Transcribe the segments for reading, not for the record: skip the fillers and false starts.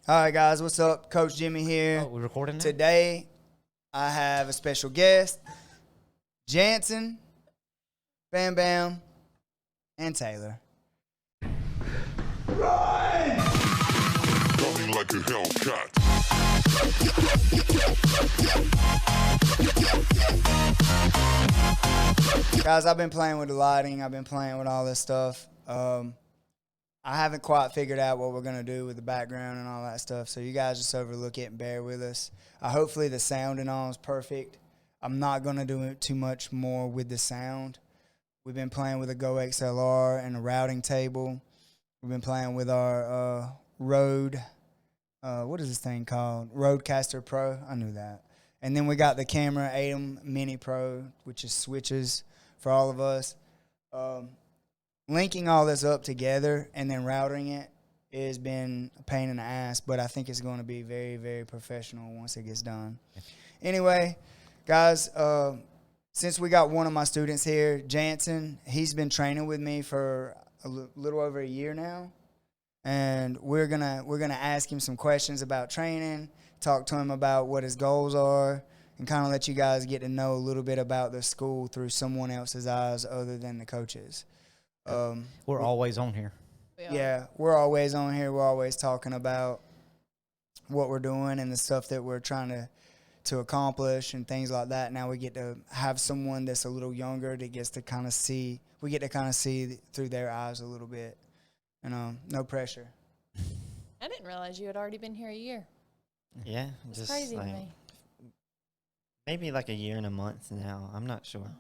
All right, guys, what's up? Coach Jimmy here. Oh, we're recording now? Today, I have a special guest, Jansen, Bam Bam, and Taylor. Run! Running like a Hellcat. Guys, I've been playing with the lighting. I've been playing with all this stuff. I haven't quite figured out what we're going to do with the background and all that stuff, so you guys just overlook it and bear with us. Hopefully the sound and all is perfect. I'm not going to do too much more with the sound. We've been playing with a Go XLR and a routing table. We've been playing with our Rode, what is this thing called? Rodecaster Pro. I knew that. And then we got the camera ATEM Mini Pro, which is switches for all of us. Linking all this up together and then routing it has been a pain in the ass, but I think it's going to be very, very professional once it gets done. Anyway, guys, since we got one of my students here, Jansen, he's been training with me for a little over a year now, and we're gonna ask him some questions about training, talk to him about what his goals are, and kind of let you guys get to know a little bit about the school through someone else's eyes other than the coaches. We're always on here. Yeah, we're always on here. We're always talking about what we're doing and the stuff that we're trying to accomplish and things like that. Now we get to have someone that's a little younger that gets to kind of see. We get to kind of see through their eyes a little bit. No pressure. I didn't realize you had already been here a year. Yeah, It's just crazy like to me. maybe like a year and a month now. I'm not sure.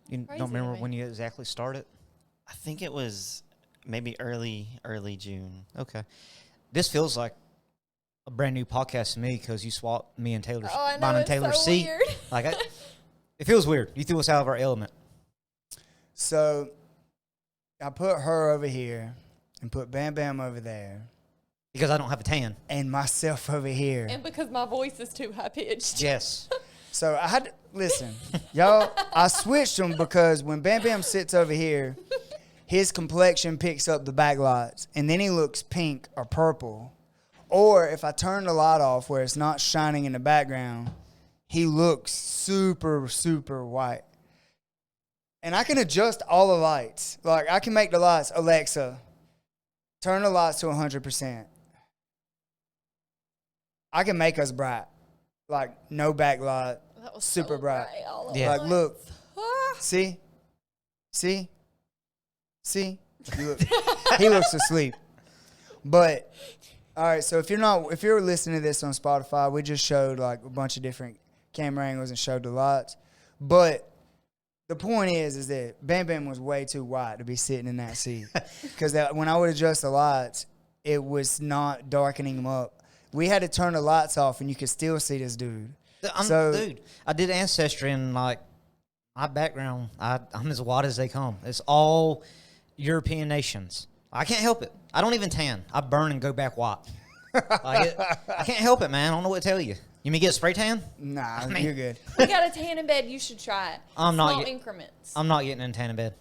You Crazy don't to remember me. when you exactly started? I think it was maybe early June. Okay. This feels like a brand new podcast to me because you swapped me and Taylor's, Oh, I know, mine and it's Taylor's so seat. weird. Like, it feels weird. You threw us out of our element. So I put her over here and put Bam Bam over there Because I don't have a tan. and myself over here. And because my voice is too high pitched. Yes. So I had to, listen, y'all, I switched them because when Bam Bam sits over here, his complexion picks up the backlights, and then he looks pink or purple. Or if I turn the light off where it's not shining in the background, he looks super, super white. And I can adjust all the lights. Like, I can make the lights, Alexa, turn the lights to 100%. I can make us bright. Like, no backlight, That was super so bright. all at Yeah. Like, once. look, Ah. see? He looks asleep. But all right, so if you're listening to this on Spotify, we just showed like a bunch of different camera angles and showed the lights. But the point is that Bam Bam was way too white to be sitting in that seat. Because when I would adjust the lights, it was not darkening them up. We had to turn the lights off, and you could still see this dude. Dude, I did Ancestry, and like my background, I'm as white as they come. It's all European nations. I can't help it. I don't even tan. I burn and go back white. I can't help it, man. I don't know what to tell you. You mean get a spray tan? Nah, mean- you're good. We got a tan in bed. You should try it. I'm not Small yet- increments. I'm not getting in tan in bed.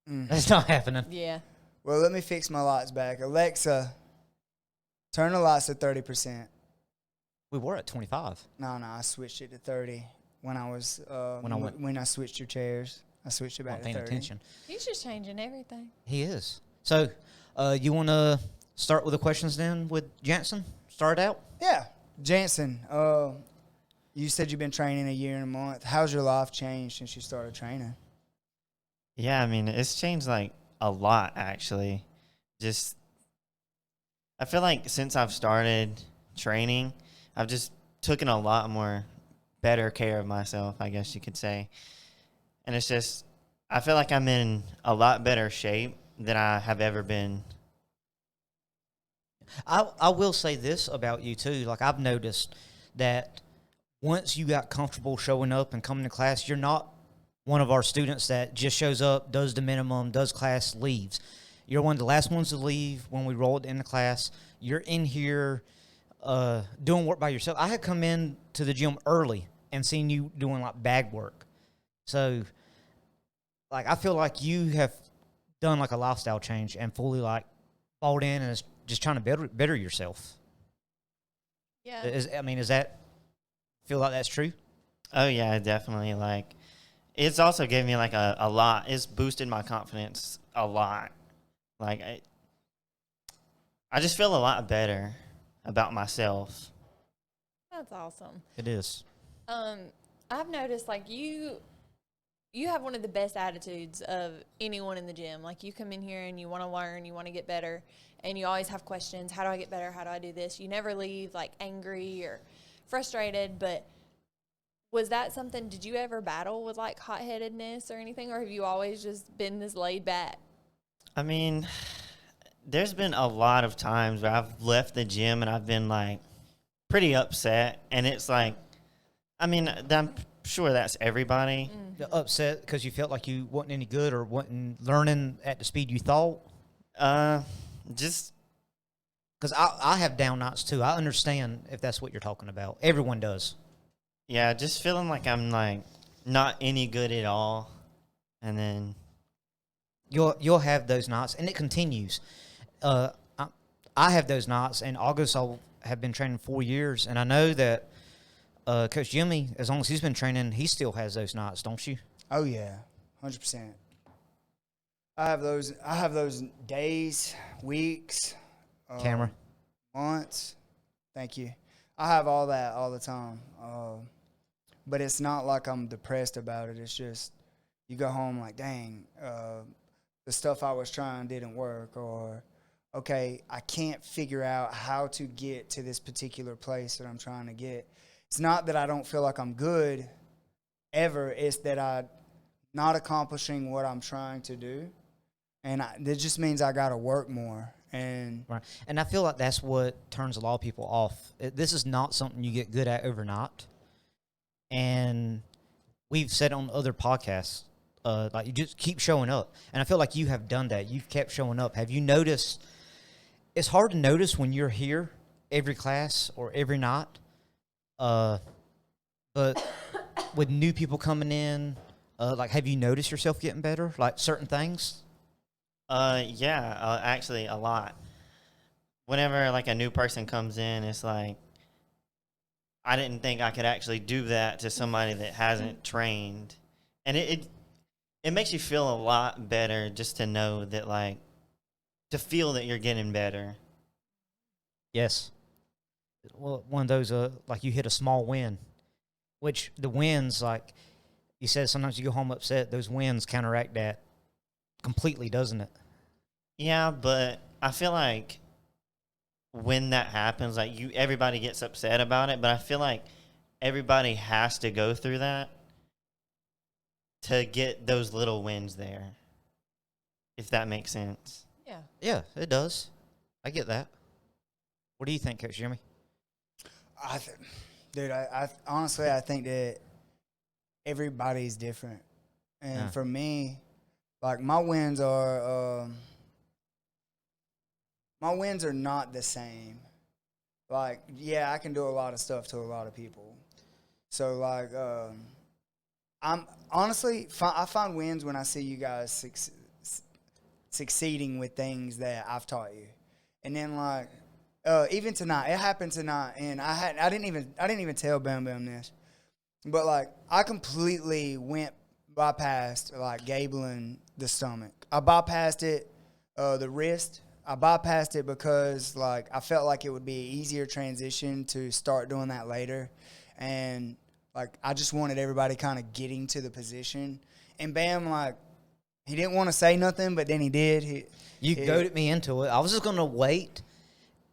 That's not happening. Yeah. Well, let me fix my lights back. Alexa, turn the lights to 30%. We were at 25. No, I switched it to 30 when I was when I switched your chairs. I switched it I'm back not to paying 30. attention. He's just changing everything. He is. So, you want to start with the questions then with Jansen? Start out? Yeah, Jansen. You said you've been training a year and a month. How's your life changed since you started training? Yeah, I mean, it's changed like a lot actually. Just I feel like since I've started training, I've just taken a lot more better care of myself, I guess you could say. And it's just I feel like I'm in a lot better shape than I have ever been. I will say this about you, too. Like, I've noticed that once you got comfortable showing up and coming to class, you're not one of our students that just shows up, does the minimum, does class, leaves. You're one of the last ones to leave when we rolled into class. You're in here doing work by yourself. I had come in to the gym early and seen you doing, like, bag work. So, like, I feel like you have done, like, a lifestyle change and fully, like, bought in and is just trying to better yourself. Yeah. Is that feel like that's true? Oh yeah, definitely. Like, it's also given me like a lot. It's boosted my confidence a lot. Like, I just feel a lot better about myself. That's awesome. It is. I've noticed like you have one of the best attitudes of anyone in the gym. Like you come in here and you want to learn, you want to get better, and you always have questions. How do I get better? How do I do this? You never leave like angry or frustrated. But was that something? Did you ever battle with like hot-headedness or anything, or have you always just been this laid back? I mean, there's been a lot of times where I've left the gym and I've been like pretty upset, and it's like, I mean, I'm sure that's everybody. Upset because you felt like you wasn't any good or wasn't learning at the speed you thought? Just Because I have down nights too. I understand if that's what you're talking about. Everyone does. yeah, just feeling like I'm like not any good at all, and then You'll have those nights, and it continues. I have those nights, and August I have been training 4 years, and I know that Coach Jimmy, as long as he's been training, he still has those nights, don't you? Oh yeah, 100%. I have those days, weeks, Camera. months. Thank you. I have all that all the time. But it's not like I'm depressed about it. It's just you go home like, dang, the stuff I was trying didn't work, or okay, I can't figure out how to get to this particular place that I'm trying to get. It's not that I don't feel like I'm good ever. It's that I'm not accomplishing what I'm trying to do. And that just means I got to work more. And Right. And I feel like that's what turns a lot of people off. This is not something you get good at overnight. And we've said on other podcasts, like you just keep showing up. And I feel like you have done that. You've kept showing up. Have you noticed? It's hard to notice when you're here every class or every night. But with new people coming in, like, have you noticed yourself getting better? Like certain things? Yeah, actually a lot. Whenever like a new person comes in, it's like I didn't think I could actually do that to somebody that hasn't trained, and it makes you feel a lot better just to know that, like, to feel that you're getting better. Yes. Well, one of those, like you hit a small win, which the wins, like you said, sometimes you go home upset. Those wins counteract that completely, doesn't it? Yeah, but I feel like when that happens, like everybody gets upset about it, but I feel like everybody has to go through that to get those little wins there, if that makes sense. Yeah. Yeah, it does. I get that. What do you think, Coach Jimmy? Dude, I honestly, I think that everybody's different. And Yeah. for me, like my wins are not the same. Like, yeah, I can do a lot of stuff to a lot of people. So like, I'm honestly, I find wins when I see you guys succeeding with things that I've taught you. And then like, even tonight, it happened tonight, and I didn't even tell Bam Bam this, but like I completely bypassed like gabling the stomach. I bypassed it, the wrist. I bypassed it because like I felt like it would be an easier transition to start doing that later, and like I just wanted everybody kind of getting to the position. And Bam, like, he didn't want to say nothing, but then he did. You goaded me into it. I was just going to wait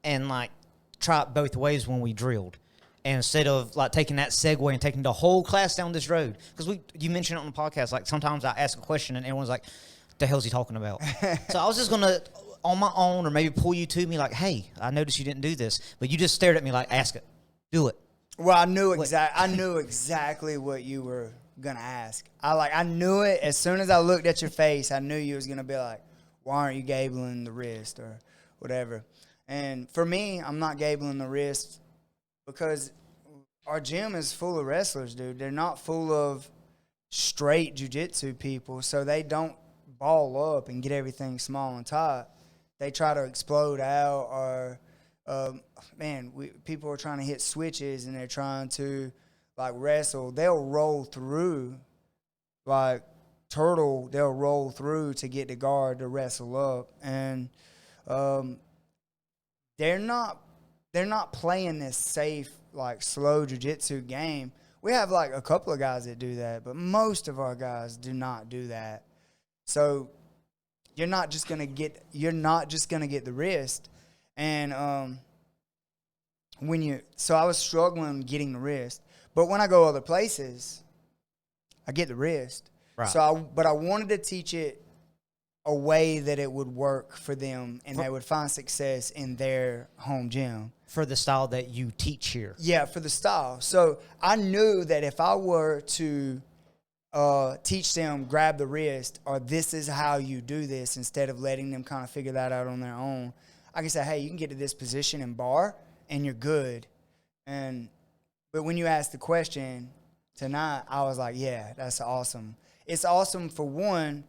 and like try it both ways when we drilled. And instead of like taking that segue and taking the whole class down this road, because you mentioned it on the podcast, like sometimes I ask a question and everyone's like, the hell's he talking about? So I was just going to, on my own, or maybe pull you to me like, hey, I noticed you didn't do this. But you just stared at me like, ask it. Do it. Well, I knew exactly what you were gonna ask. I knew it as soon as I looked at your face. I knew you was gonna be like, "Why aren't you gabling the wrist or whatever?" And for me, I'm not gabling the wrist because our gym is full of wrestlers, dude. They're not full of straight jiu-jitsu people, so they don't ball up and get everything small and tight. They try to explode out or man, people are trying to hit switches and they're trying to like wrestle. They'll roll through, like turtle. They'll roll through to get the guard to wrestle up, and they're not playing this safe like slow jiu-jitsu game. We have like a couple of guys that do that, but most of our guys do not do that. So you're not just gonna get the wrist. And so I was struggling getting the wrist, but when I go other places, I get the wrist. Right. But I wanted to teach it a way that it would work for them and they would find success in their home gym. For the style that you teach here. Yeah, for the style. So I knew that if I were to teach them grab the wrist or this is how you do this instead of letting them kind of figure that out on their own, I can say, hey, you can get to this position and bar and you're good. But when you asked the question tonight, I was like, yeah, that's awesome. It's awesome for one,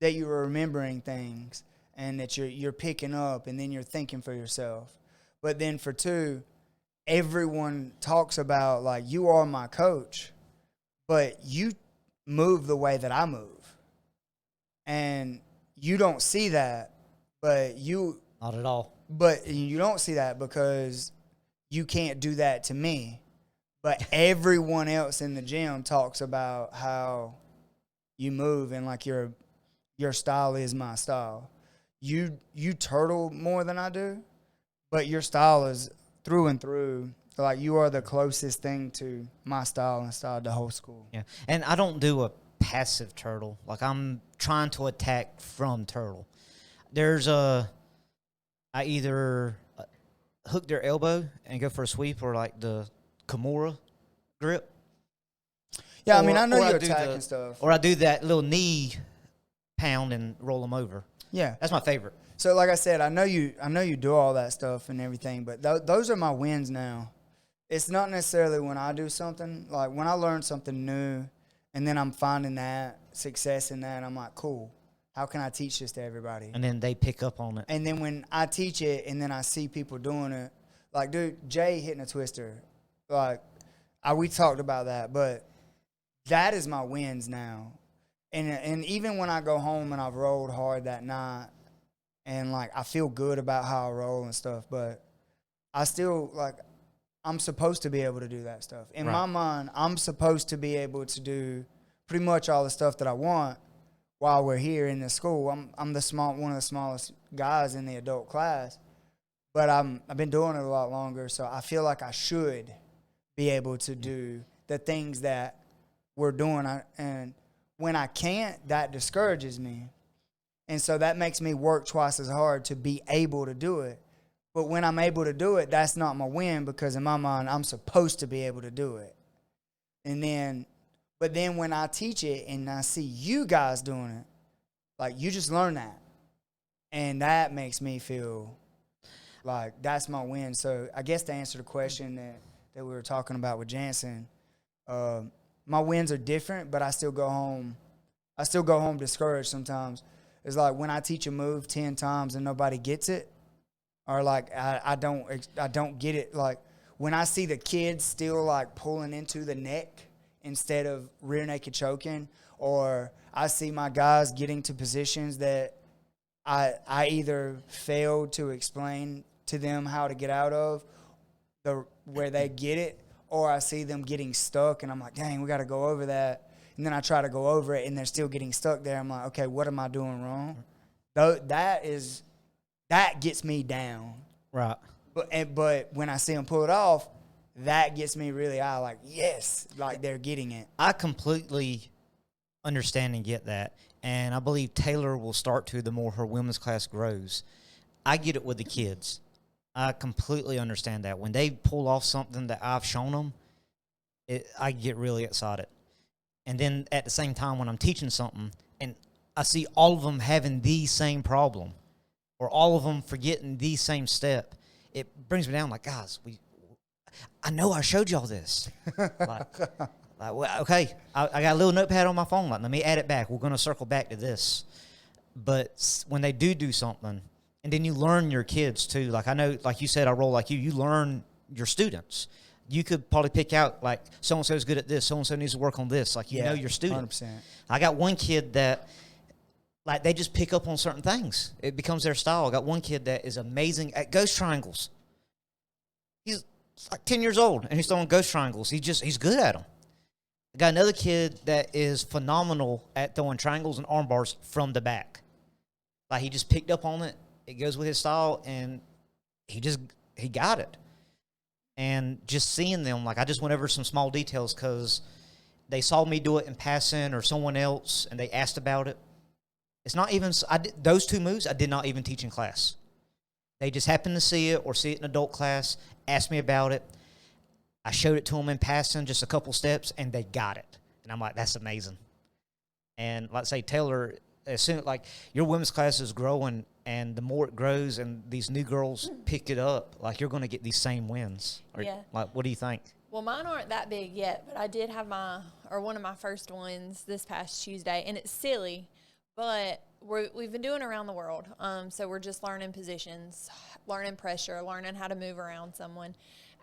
that you're remembering things and that you're picking up and then you're thinking for yourself. But then for two, everyone talks about like, you are my coach, but you move the way that I move. And you don't see that, but Not at all. But you don't see that because you can't do that to me. But everyone else in the gym talks about how you move and like your style is my style. You turtle more than I do, but your style is through and through. Like you are the closest thing to my style inside the whole school. Yeah, and I don't do a passive turtle. Like I'm trying to attack from turtle. I either hook their elbow and go for a sweep or like the Kimura grip. Yeah, I mean, I know or you're do attacking stuff. Or I do that little knee pound and roll them over. Yeah. That's my favorite. So like I said, I know you do all that stuff and everything, but those are my wins now. It's not necessarily when I do something, like when I learn something new and then I'm finding that success in that, I'm like, cool, how can I teach this to everybody? And then they pick up on it. And then when I teach it and then I see people doing it, like, dude, Jay hitting a twister, like, we talked about that, but that is my wins now. And even when I go home and I've rolled hard that night and, like, I feel good about how I roll and stuff, but I still, like, I'm supposed to be able to do that stuff. In my mind, I'm supposed to be able to do pretty much all the stuff that I want while we're here in the school. I'm one of the smallest guys in the adult class, but I've been doing it a lot longer, so I feel like I should be able to do the things that we're doing. And when I can't, that discourages me. And so that makes me work twice as hard to be able to do it. But when I'm able to do it, that's not my win because in my mind, I'm supposed to be able to do it. But then when I teach it and I see you guys doing it, like you just learn that. And that makes me feel like that's my win. So I guess to answer the question that we were talking about with Jansen, my wins are different, but I still go home discouraged sometimes. It's like when I teach a move 10 times and nobody gets it, or like I don't get it. Like when I see the kids still like pulling into the neck instead of rear naked choking, or I see my guys getting to positions that I either failed to explain to them how to get out of, where they get it, or I see them getting stuck and I'm like, dang, we got to go over that. And then I try to go over it and they're still getting stuck there. I'm like, okay, what am I doing wrong? That gets me down. Right. But when I see them pull it off, that gets me really out. Like, yes, like they're getting it. I completely understand and get that. And I believe Taylor will start to the more her women's class grows. I get it with the kids. I completely understand that. When they pull off something that I've shown them, I get really excited. And then at the same time when I'm teaching something and I see all of them having the same problem or all of them forgetting the same step, it brings me down like, guys, I know I showed y'all this. Well, okay, I got a little notepad on my phone. Like, let me add it back. We're going to circle back to this. But when they do something And then you learn your kids too. Like I know, like you said, I roll like you learn your students. You could probably pick out like so-and-so is good at this, so-and-so needs to work on this. Like you know your student. 100%. I got one kid that like they just pick up on certain things. It becomes their style. I got one kid that is amazing at ghost triangles. He's like 10 years old and he's throwing ghost triangles. He's good at them. I got another kid that is phenomenal at throwing triangles and arm bars from the back. Like he just picked up on it. It goes with his style and he got it. And just seeing them, like I just went over some small details because they saw me do it in passing or someone else and they asked about it. It's not even, those two moves I did not even teach in class. They just happened to see it or see it in adult class, asked me about it. I showed it to them in passing, just a couple steps, and they got it. And I'm like, that's amazing. And like I say, Taylor, as soon like your women's class is growing, and the more it grows and these new girls pick it up, like you're going to get these same wins. Yeah. Like, what do you think? Well, mine aren't that big yet, but I did have one of my first ones this past Tuesday, and it's silly, but we've been doing around the world. So we're just learning positions, learning pressure, learning how to move around someone.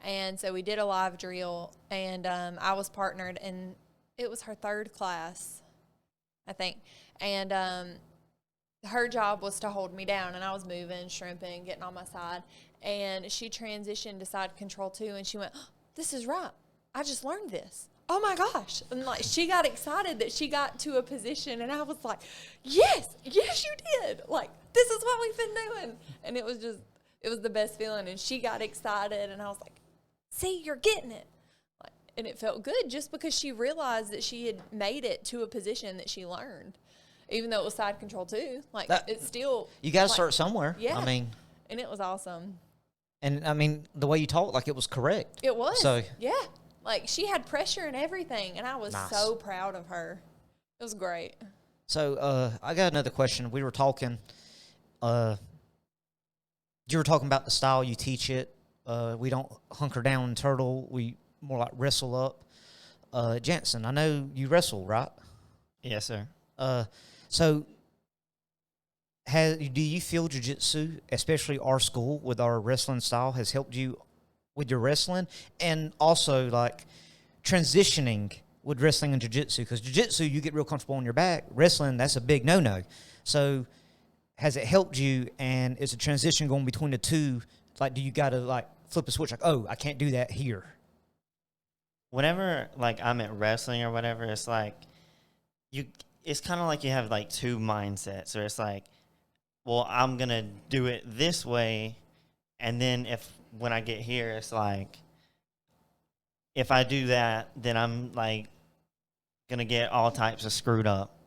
And so we did a live drill, and I was partnered, and it was her third class, I think. And her job was to hold me down, and I was moving, shrimping, getting on my side. And she transitioned to side control 2, and she went, oh, this is right. I just learned this. Oh, my gosh. And, like, she got excited that she got to a position, and I was like, yes, you did. Like, this is what we've been doing. And it was the best feeling. And she got excited, and I was like, see, you're getting it. Like, and it felt good just because she realized that she had made it to a position that she learned. Even though it was side control 2, like it's still. You got to like, start somewhere. Yeah. I mean, and it was awesome. And I mean, the way you talked, like it was correct. It was. So yeah, like she had pressure and everything, and I was nice. so proud of her. It was great. So I got another question. We were talking. You were talking about the style you teach it. We don't hunker down and turtle. We more like wrestle up. Jansen, I know you wrestle, right? Yes, sir. So, do you feel jiu-jitsu, especially our school with our wrestling style, has helped you with your wrestling? And also, like, transitioning with wrestling and jiu-jitsu? Because jiu-jitsu, you get real comfortable on your back. Wrestling, that's a big no-no. So, has it helped you, and is a transition going between the two? Like, do you got to, like, flip a switch? Like, oh, I can't do that here. Whenever, like, I'm at wrestling or whatever, it's like it's kind of like you have like two mindsets, or it's like, well, I'm gonna do it this way, and then when I get here, it's like, if I do that, then I'm like gonna get all types of screwed up.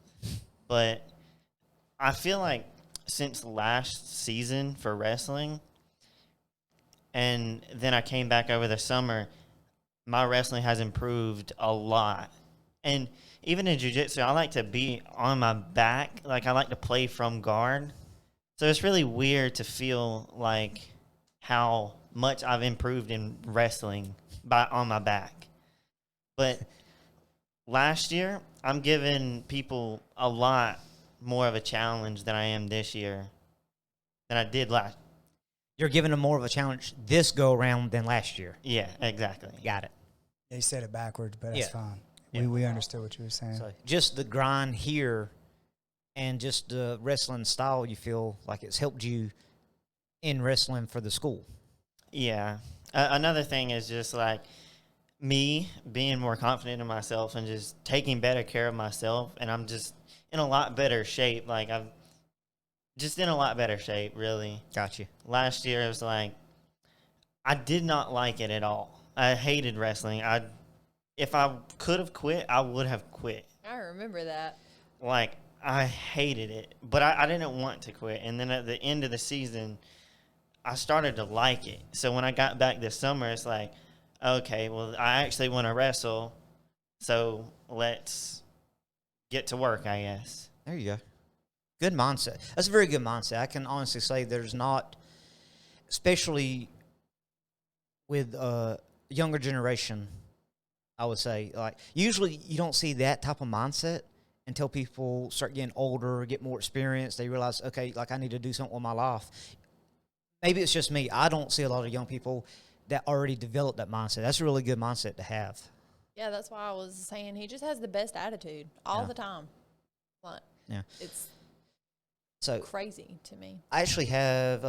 But I feel like since last season for wrestling, and then I came back over the summer, my wrestling has improved a lot. And even in jiu-jitsu, I like to be on my back. Like, I like to play from guard. So it's really weird to feel like how much I've improved in wrestling on my back. But last year, I'm giving people a lot more of a challenge than I am this year than I did last. You're giving them more of a challenge this go-around than last year. Yeah, exactly. Got it. They said it backwards, but that's Yeah. fine. Yeah. We understood what you were saying. So just the grind here and just the wrestling style, you feel like it's helped you in wrestling for the school. Yeah. Another thing is just like me being more confident in myself and just taking better care of myself. And I'm just in a lot better shape. Like, I'm just in a lot better shape, really. Got you. Last year, it was like, I did not like it at all. I hated wrestling. If I could have quit, I would have quit. I remember that. Like, I hated it, but I didn't want to quit. And then at the end of the season, I started to like it. So when I got back this summer, it's like, okay, well, I actually want to wrestle, so let's get to work, I guess. There you go. Good mindset. That's a very good mindset. I can honestly say there's not, especially with younger generation, I would say, like, usually you don't see that type of mindset until people start getting older, get more experience. They realize, okay, like, I need to do something with my life. maybe it's just me. I don't see a lot of young people that already developed that mindset. That's a really good mindset to have. Yeah, that's why I was saying he just has the best attitude all the time. Like, Yeah. it's So crazy to me. I actually have.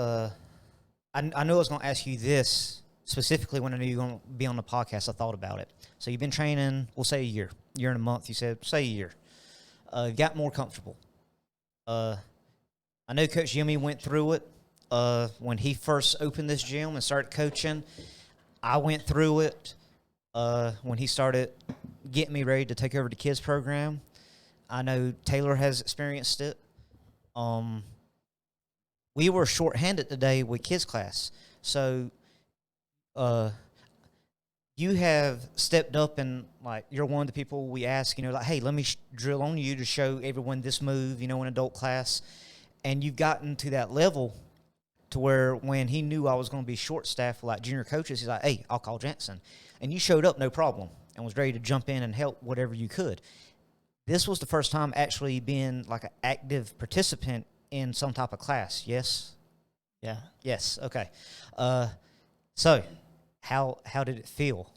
I knew I was going to ask you this specifically when I knew you were going to be on the podcast. I thought about it. So you've been training, we'll say a year and a month. You said, say a year. Got more comfortable. I know Coach Jimmy went through it when he first opened this gym and started coaching. I went through it when he started getting me ready to take over the kids program. I know Taylor has experienced it. We were shorthanded today with kids class. So you have stepped up and, like, you're one of the people we ask, like, hey, let me drill on you to show everyone this move, in adult class. And you've gotten to that level to where when he knew I was going to be short-staffed with, like, junior coaches, he's like, hey, I'll call Jansen. And you showed up no problem and was ready to jump in and help whatever you could. This was the first time actually being, like, an active participant in some type of class, yes? Yeah. Yes, okay. So how did it feel?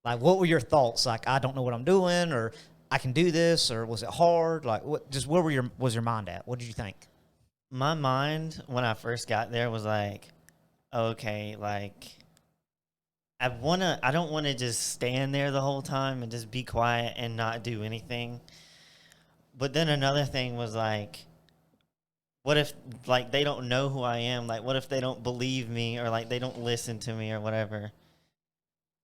Like, what were your thoughts? Like, I don't know what I'm doing, or I can do this, or was it hard? Like, where was your mind at? What did you think? My mind when I first got there was like, okay, like I don't want to just stand there the whole time and just be quiet and not do anything. But then another thing was like, what if, like, they don't know who I am? Like, what if they don't believe me, or, like, they don't listen to me or whatever?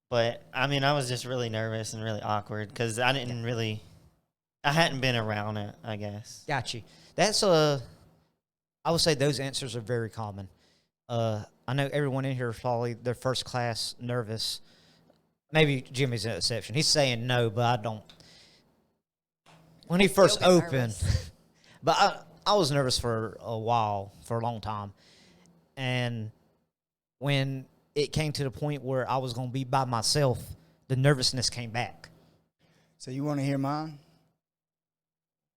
But, I mean, I was just really nervous and really awkward because I hadn't been around it, I guess. Got you. That's I would say those answers are very common. I know everyone in here is probably their first class nervous. Maybe Jimmy's an exception. He's saying no, but I don't. When he first still get opened, nervous. but I was nervous for a while, for a long time. And when it came to the point where I was going to be by myself, the nervousness came back. So you want to hear mine?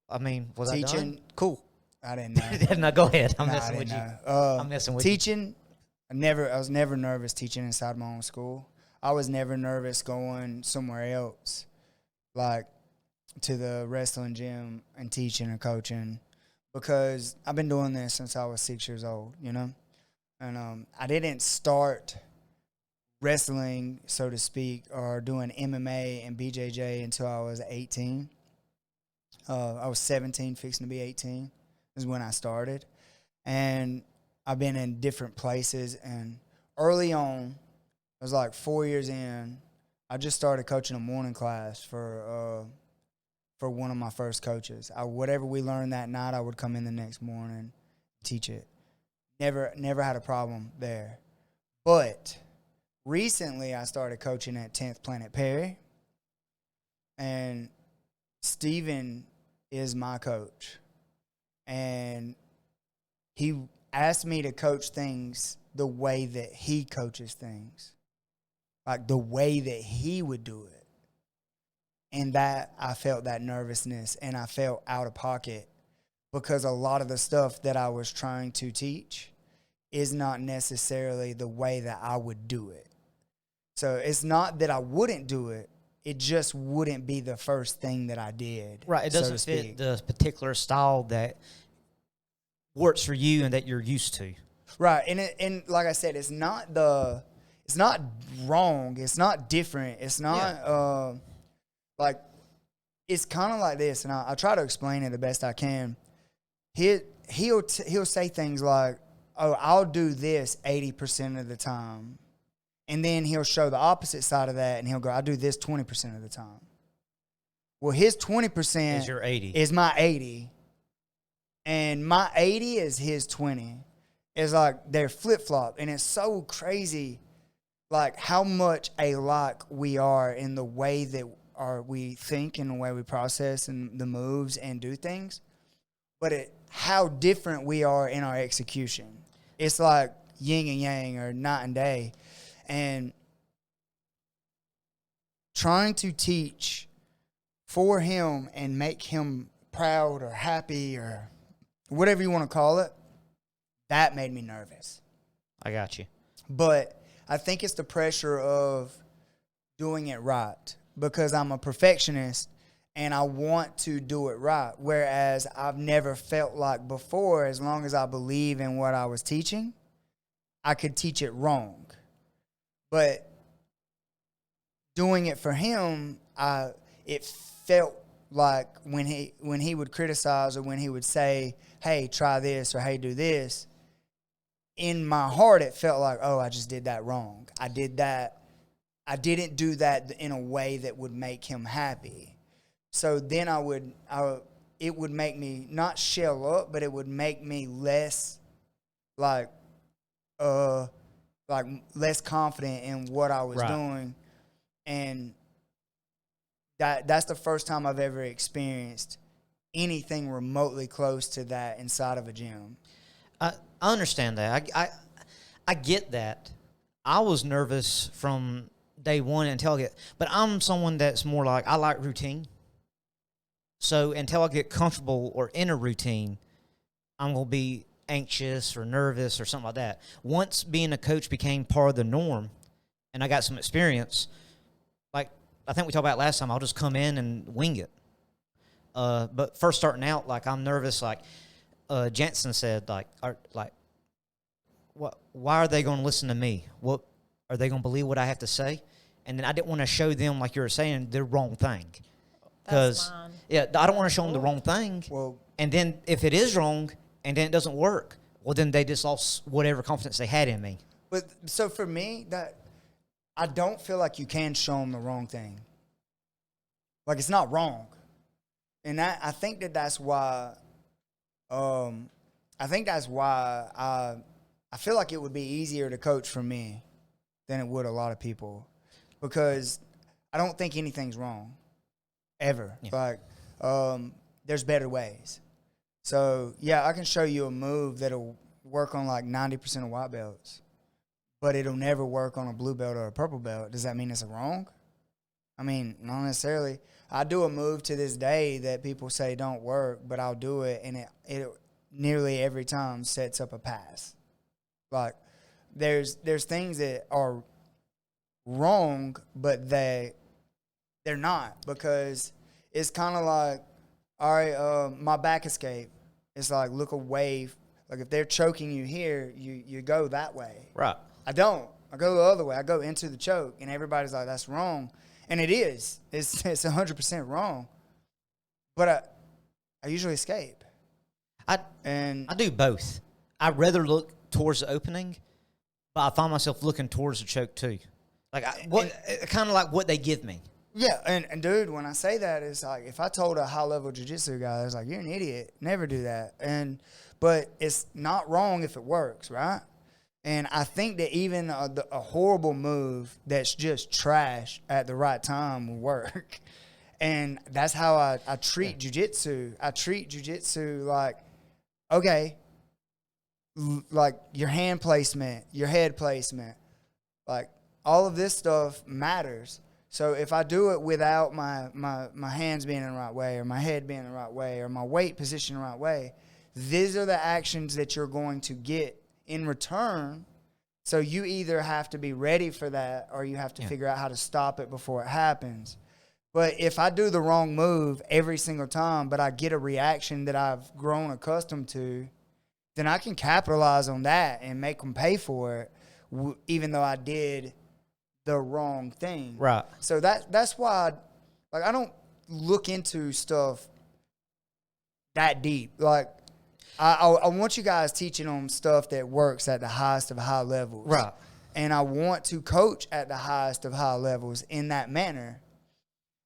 I mean, was I Teaching. done? Cool. I didn't know. No, go ahead. I'm Nah, I messing with didn't you. know. I'm messing with you. Teaching, I was never nervous teaching inside my own school. I was never nervous going somewhere else, like to the wrestling gym and teaching or coaching, because I've been doing this since I was 6 years old, And I didn't start wrestling, so to speak, or doing MMA and BJJ until I was 18. I was 17, fixing to be 18 is when I started. And I've been in different places. And early on, it was like 4 years in, I just started coaching a morning class for one of my first coaches. Whatever we learned that night, I would come in the next morning, teach it. Never had a problem there. But recently, I started coaching at 10th Planet Perry. And Steven is my coach. And he asked me to coach things the way that he coaches things, like the way that he would do it. And that I felt that nervousness and I felt out of pocket because a lot of the stuff that I was trying to teach is not necessarily the way that I would do it. So it's not that I wouldn't do it. It just wouldn't be the first thing that I did. Right. It doesn't fit the particular style that works for you and that you're used to. Right. And like I said, it's not wrong. It's not different. It's not like, it's kind of like this. And I try to explain it the best I can. He'll say things like, oh, I'll do this 80% of the time. And then he'll show the opposite side of that, and he'll go, I do this 20% of the time. Well, his 20% Is your 80. is my 80, and my 80 is his 20. It's like they're flip-flop, and it's so crazy, like how much alike we are in the way that we think and the way we process and the moves and do things, but how different we are in our execution. It's like yin and yang or night and day. And trying to teach for him and make him proud or happy or whatever you want to call it, that made me nervous. I got you. But I think it's the pressure of doing it right because I'm a perfectionist and I want to do it right. Whereas I've never felt like before, as long as I believe in what I was teaching, I could teach it wrong. But doing it for him, it felt like when he would criticize or when he would say, hey, try this or hey, do this, in my heart it felt like, oh, I just did that wrong. I didn't do that in a way that would make him happy. So then it would make me not shell up, but it would make me less less confident in what I was doing. And that's the first time I've ever experienced anything remotely close to that inside of a gym. I understand that. I get that. I was nervous from day one until I get, but I'm someone that's more like, I like routine. So until I get comfortable or in a routine, I'm going to be anxious or nervous or something like that. Once being a coach became part of the norm and I got some experience, like I think we talked about last time, I'll just come in and wing it. But first starting out, like I'm nervous, like Jansen said, why are they going to listen to me? What are they going to believe what I have to say? And then I didn't want to show them, like you were saying, the wrong thing. Because I don't want to show them the wrong thing. Well, and then if it is wrong and then it doesn't work, well, then they just lost whatever confidence they had in me. But so for me, that I don't feel like you can show them the wrong thing. Like it's not wrong, and I think that's why. I feel like it would be easier to coach for me than it would a lot of people, because I don't think anything's wrong, ever. Yeah. Like, there's better ways. So yeah, I can show you a move that'll work on like 90% of white belts, but it'll never work on a blue belt or a purple belt. Does that mean it's wrong? I mean, not necessarily. I do a move to this day that people say don't work, but I'll do it, and it nearly every time sets up a pass. Like, there's things that are wrong, but they're not, because it's kind of like, all right, my back escape. It's like, look away. Like, if they're choking you here, you go that way. Right. I don't. I go the other way. I go into the choke, and everybody's like, that's wrong. And it is. It's 100% wrong. But I usually escape. I do both. I rather look towards the opening, but I find myself looking towards the choke too. Like kind of like what they give me. Yeah, and dude, when I say that, it's like if I told a high level jiu-jitsu guy, it's like, you're an idiot. Never do that. But it's not wrong if it works, right? And I think that even a horrible move that's just trash at the right time will work. And that's how I treat jiu-jitsu. I treat jiu-jitsu like, okay, like your hand placement, your head placement, like all of this stuff matters. So if I do it without my hands being in the right way, or my head being in the right way, or my weight position the right way, these are the actions that you're going to get in return. So you either have to be ready for that, or you have to figure out how to stop it before it happens. But if I do the wrong move every single time, but I get a reaction that I've grown accustomed to, then I can capitalize on that and make them pay for it, even though I did the wrong thing. Right. So that's why, I don't look into stuff that deep. Like, I want you guys teaching them stuff that works at the highest of high levels. Right. And I want to coach at the highest of high levels in that manner.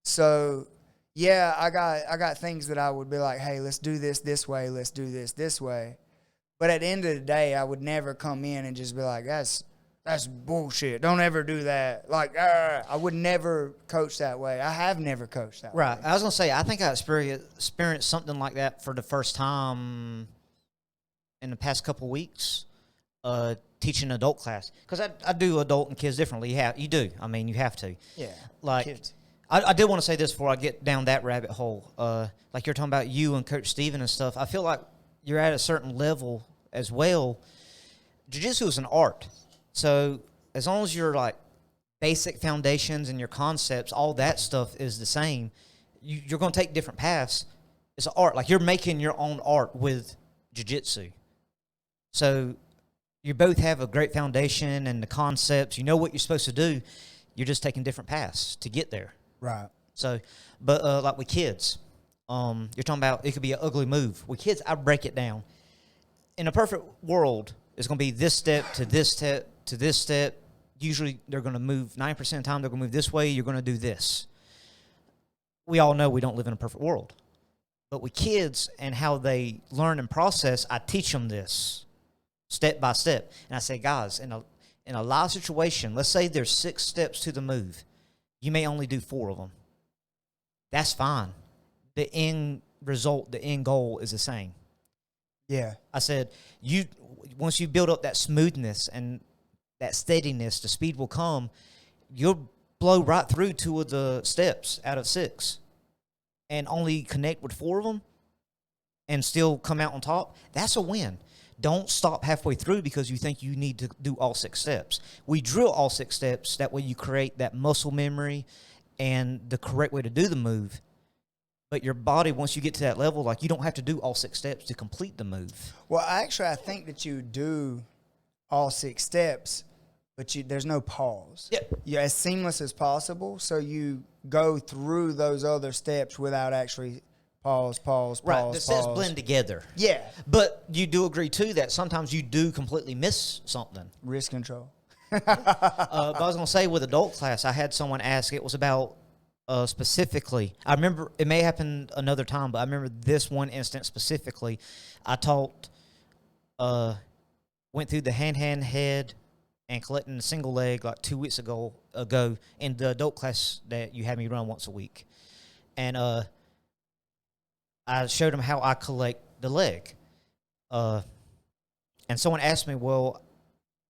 So, yeah, I got things that I would be like, hey, let's do this way, let's do this way. But at the end of the day, I would never come in and just be like, that's bullshit. Don't ever do that. Like, I would never coach that way. I have never coached that way. Right. I was going to say, I think I experienced something like that for the first time in the past couple weeks, teaching adult class. Because I do adult and kids differently. You do. I mean, you have to. Yeah. Like, kids. I did want to say this before I get down that rabbit hole. Like you're talking about you and Coach Steven and stuff. I feel like you're at a certain level as well. jiu-jitsu is an art. So as long as your like basic foundations and your concepts, all that stuff is the same, you're going to take different paths. It's an art. Like you're making your own art with jiu-jitsu. So you both have a great foundation and the concepts. You know what you're supposed to do. You're just taking different paths to get there. Right. So, but like with kids, you're talking about it could be an ugly move. With kids, I break it down. In a perfect world, it's going to be this step to this step to this step. Usually they're going to move 9% of the time. They're going to move this way. You're going to do this. We all know we don't live in a perfect world. But with kids and how they learn and process, I teach them this step by step. And I say, guys, in a live situation, let's say there's 6 steps to the move. You may only do 4 of them. That's fine. The end result, the end goal is the same. Yeah. I said, once you build up that smoothness and that steadiness, the speed will come. You'll blow right through 2 of the steps out of 6 and only connect with 4 of them and still come out on top. That's a win. Don't stop halfway through because you think you need to do all 6 steps. We drill all 6 steps. That way you create that muscle memory and the correct way to do the move. But your body, once you get to that level, like you don't have to do all 6 steps to complete the move. Well, actually, I think that you do all 6 steps, but there's no pause. Yeah. You're as seamless as possible, so you go through those other steps without actually pause. Right, the steps blend together. Yeah. But you do agree, too, that sometimes you do completely miss something. Risk control. But I was going to say with adult class, I had someone ask, it was about specifically, I remember, it may happen another time, but I remember this one instance specifically. I taught, went through the hand, head, and collecting a single leg like 2 weeks ago in the adult class that you had me run once a week. And I showed them how I collect the leg. And someone asked me, well,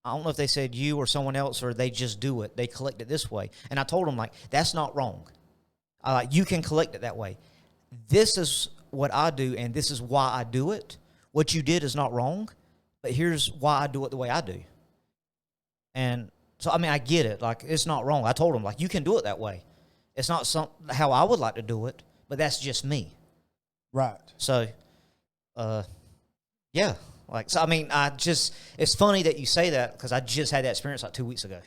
I don't know if they said you or someone else or they just do it. They collect it this way. And I told them, like, that's not wrong. You can collect it that way. This is what I do, and this is why I do it. What you did is not wrong, but here's why I do it the way I do. And so, I mean, I get it. Like, it's not wrong. I told them, like, you can do it that way. It's not how I would like to do it, but that's just me. Right. So, yeah. Like, so, I mean, it's funny that you say that because I just had that experience like 2 weeks ago.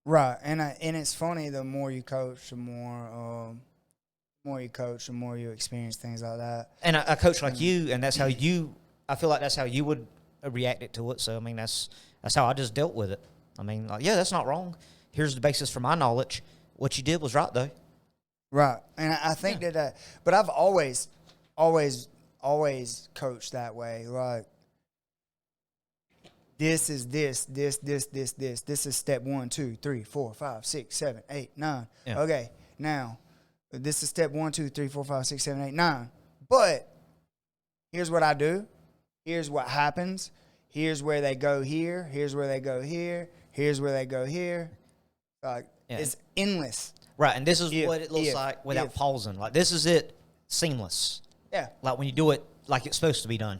Right. And it's funny, the more you coach, the more you experience things like that. And I coach like you, and that's how I feel like that's how you would react to it. So, I mean, that's how I just dealt with it. I mean, like, yeah, that's not wrong. Here's the basis for my knowledge. What you did was right, though. Right. And I think that but I've always coached that way. Like, this is this. This is step 1, 2, 3, 4, 5, 6, 7, 8, 9. Yeah. Okay, now this is step 1, 2, 3, 4, 5, 6, 7, 8, 9. But here's what I do. Here's what happens. Here's where they go here. Here's where they go here. Here's where they go here. Like, it's endless. Right, and this is what it looks like without pausing. Like, this is it, seamless. Yeah. Like when you do it like it's supposed to be done.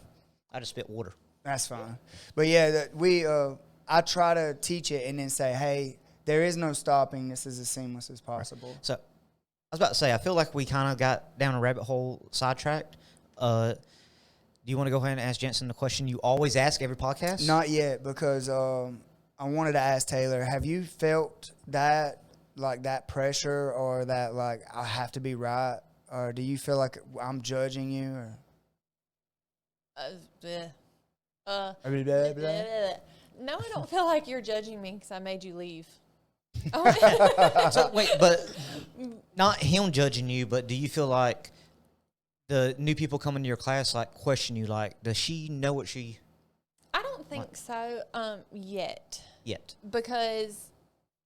I just spit water. That's fine. But yeah, I try to teach it and then say, hey, there is no stopping. This is as seamless as possible. Right. So I was about to say, I feel like we kind of got down a rabbit hole, sidetracked. Do you want to go ahead and ask Jansen the question you always ask every podcast? Not yet, because I wanted to ask Taylor, have you felt that, like, that pressure or that, like, I have to be right? Or do you feel like I'm judging you? Or? No, I don't feel like you're judging me because I made you leave. So, wait, but not him judging you, but do you feel like the new people coming to your class, like, question you, like, does she know what she... I don't think so yet. Yet. Because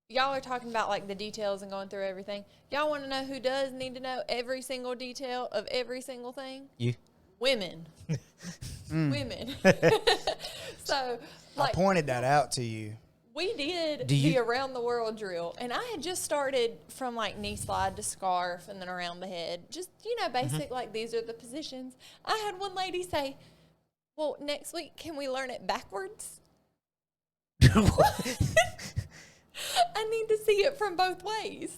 y'all are talking about, like, the details and going through everything. Y'all want to know who does need to know every single detail of every single thing? You. Women. Women. So, like, I pointed that out to you. We did the around the world drill, and I had just started from, like, knee slide to scarf and then around the head. Just, basic, like, these are the positions. I had one lady say, well, next week, can we learn it backwards? I need to see it from both ways.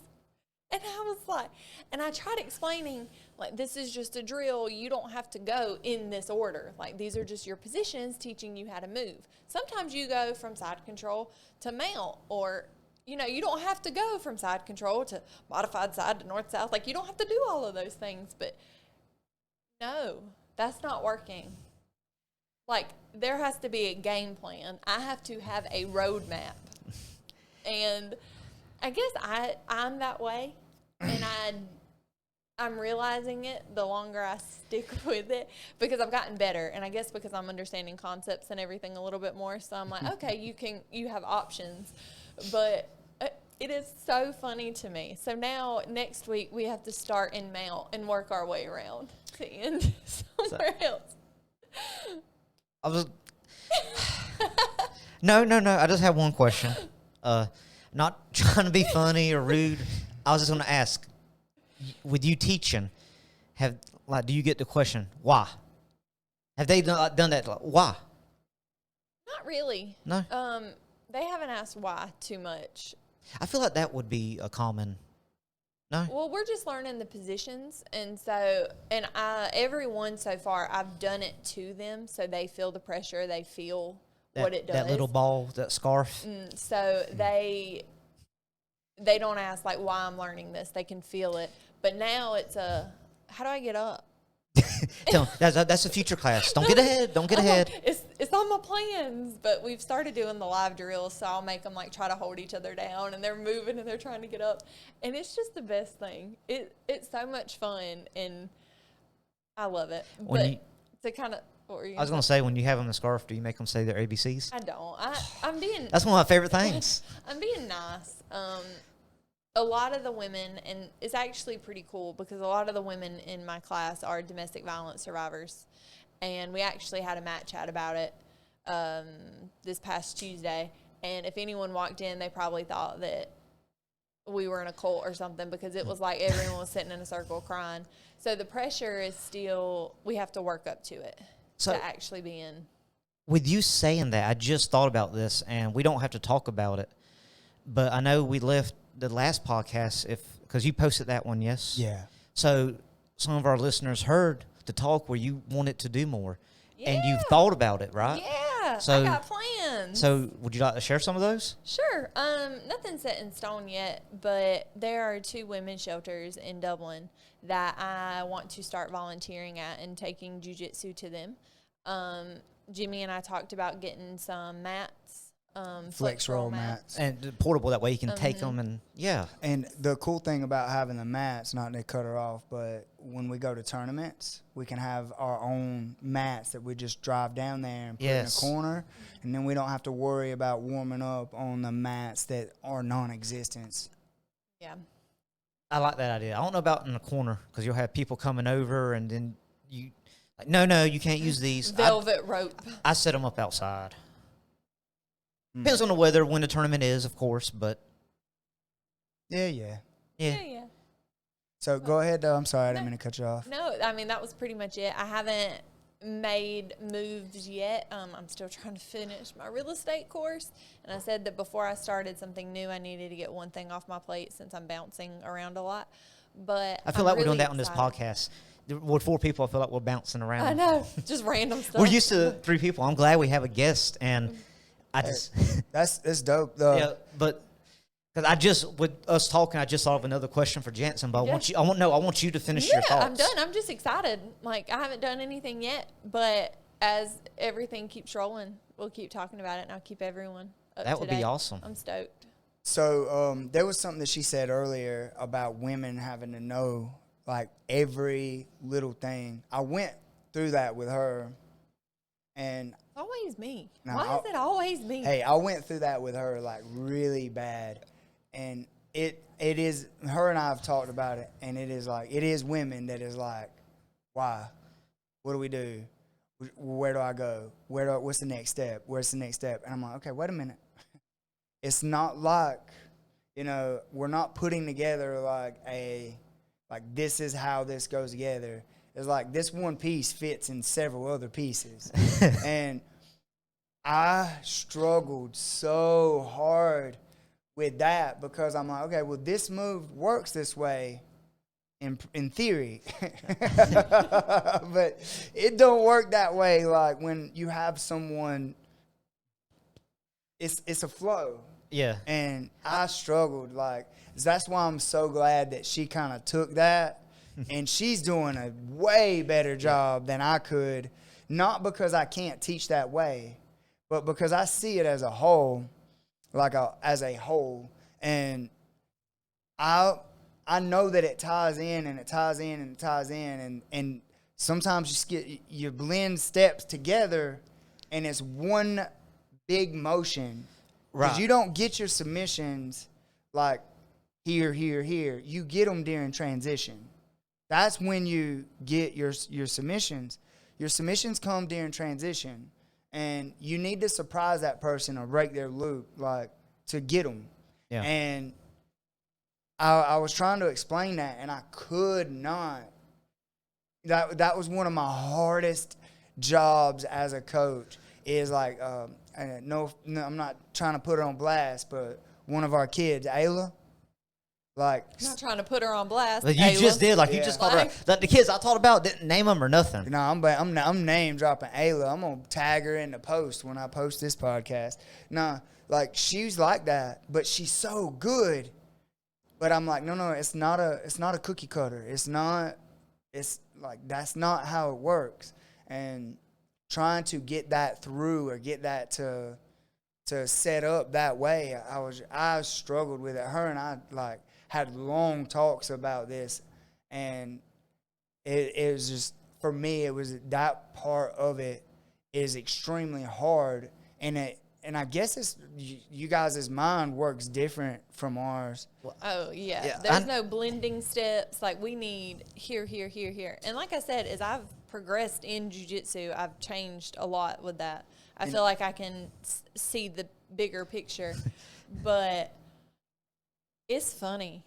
And I was like, and I tried explaining, like, this is just a drill. You don't have to go in this order. Like, these are just your positions teaching you how to move. Sometimes you go from side control to mount, or, you know, you don't have to go from side control to modified side to north-south. Like, you don't have to do all of those things. But no, that's not working. Like, there has to be a game plan. I have to have a roadmap. And I guess I'm that way, and I'm realizing it the longer I stick with it, because I've gotten better, and I guess because I'm understanding concepts and everything a little bit more, so I'm like, okay, you have options, but it is so funny to me. So now next week we have to start in mount and work our way around to end somewhere else. I was no. I just have one question. Not trying to be funny or rude. I was just going to ask, with you teaching, do you get the question why? Have they done that? Why? Not really. No. They haven't asked why too much. I feel like that would be a common. No. Well, we're just learning the positions, and everyone so far, I've done it to them, so they feel the pressure, they feel what it does. That little ball, that scarf. So they don't ask, like, why I'm learning this. They can feel it. But now it's how do I get up? That's a future class. Don't get ahead. Don't get ahead. It's on my plans. But we've started doing the live drills, so I'll make them, like, try to hold each other down, and they're moving and they're trying to get up. And it's just the best thing. It's so much fun, and I love it. To kind of... I was going to say, when you have them in the scarf, do you make them say their ABCs? I don't. I'm being... That's one of my favorite things. I'm being nice. A lot of the women, and it's actually pretty cool because a lot of the women in my class are domestic violence survivors. And we actually had a mat chat about it this past Tuesday. And if anyone walked in, they probably thought that we were in a cult or something, because it was like everyone was sitting in a circle crying. So the pressure is still, we have to work up to it. So, to actually be in. With you saying that, I just thought about this, and we don't have to talk about it. But I know we left the last podcast because you posted that one, yes? Yeah. So some of our listeners heard the talk where you wanted to do more, and you've Yeah. thought about it, right? Yeah, So- I got plans. So would you like to share some of those? Sure. Nothing's set in stone yet, but there are 2 women's shelters in Dublin that I want to start volunteering at and taking jiu-jitsu to them. Jimmy and I talked about getting some mats, Flex roll mats. And portable, that way you can take them and, yeah. And the cool thing about having the mats, not to cut her off, but when we go to tournaments, we can have our own mats that we just drive down there and put in a corner. And then we don't have to worry about warming up on the mats that are non-existent. Yeah. I like that idea. I don't know about in the corner, because you'll have people coming over, and then you, like, no, you can't use these. Velvet rope. I set them up outside. Depends on the weather, when the tournament is, of course, but. Yeah. Yeah. So go ahead, though. I'm sorry, I didn't mean to cut you off. No, I mean, that was pretty much it. I haven't made moves yet. I'm still trying to finish my real estate course. And I said that before I started something new, I needed to get one thing off my plate since I'm bouncing around a lot. But I feel like we're doing that on this podcast. We're 4 people. I feel like we're bouncing around. I know, just random stuff. We're used to 3 people. I'm glad we have a guest, and I just That's dope, though. yeah. But because with us talking, I just thought of another question for Jansen. But I want you to finish your thoughts. I'm done. I'm just excited. Like, I haven't done anything yet, but as everything keeps rolling, we'll keep talking about it, and I'll keep everyone up That to would be date. awesome. I'm stoked. So there was something that she said earlier about women having to know, like, every little thing. I went through that with her, and Always me. No, Why is it always me? hey, I went through that with her, like, really bad. And it is, her and I have talked about it, and it is women that is like, why? What do we do? Where do I go? What's the next step? Where's the next step? And I'm like, okay, wait a minute. It's not like, we're not putting together like this is how this goes together. It's like this one piece fits in several other pieces. And I struggled so hard with that because I'm like, okay, well, this move works this way in theory, but it don't work that way. Like when you have someone, it's a flow. Yeah. And I struggled. Like that's why I'm so glad that she kind of took that, and she's doing a way better job than I could. Not because I can't teach that way, but because I see it as a whole, as a whole, and I know that it ties in and it ties in and it ties in, and sometimes you blend steps together, and it's one big motion. Because Right. you don't get your submissions like here, here, here. You get them during transition. That's when you get your submissions. Your submissions come during transition, and you need to surprise that person or break their loop, like to get them. Yeah. And I was trying to explain that, and I could not. That was one of my hardest jobs as a coach. Is like, no, I'm not trying to put her on blast, but one of our kids, Ayla, like, I'm not trying to put her on blast. Like you Ayla. just did. Like you Yeah. just called her. Like the kids I taught about didn't name them or nothing. no, I'm name dropping Ayla. I'm gonna tag her in the post when I post this podcast. Nah, like she's like that, but she's so good. But I'm like, no, it's not a cookie cutter. It's like that's not how it works. And trying to get that through or get that to set up that way, I struggled with it. Her and I like had long talks about this, and it was just, for me, it was that part of it is extremely hard, and I guess it's you guys' mind works different from ours. Oh, yeah. Yeah, There's no blending steps. Like, we need here, here, here, here. And like I said, as I've progressed in jiu-jitsu, I've changed a lot with that. I feel like I can see the bigger picture. But it's funny.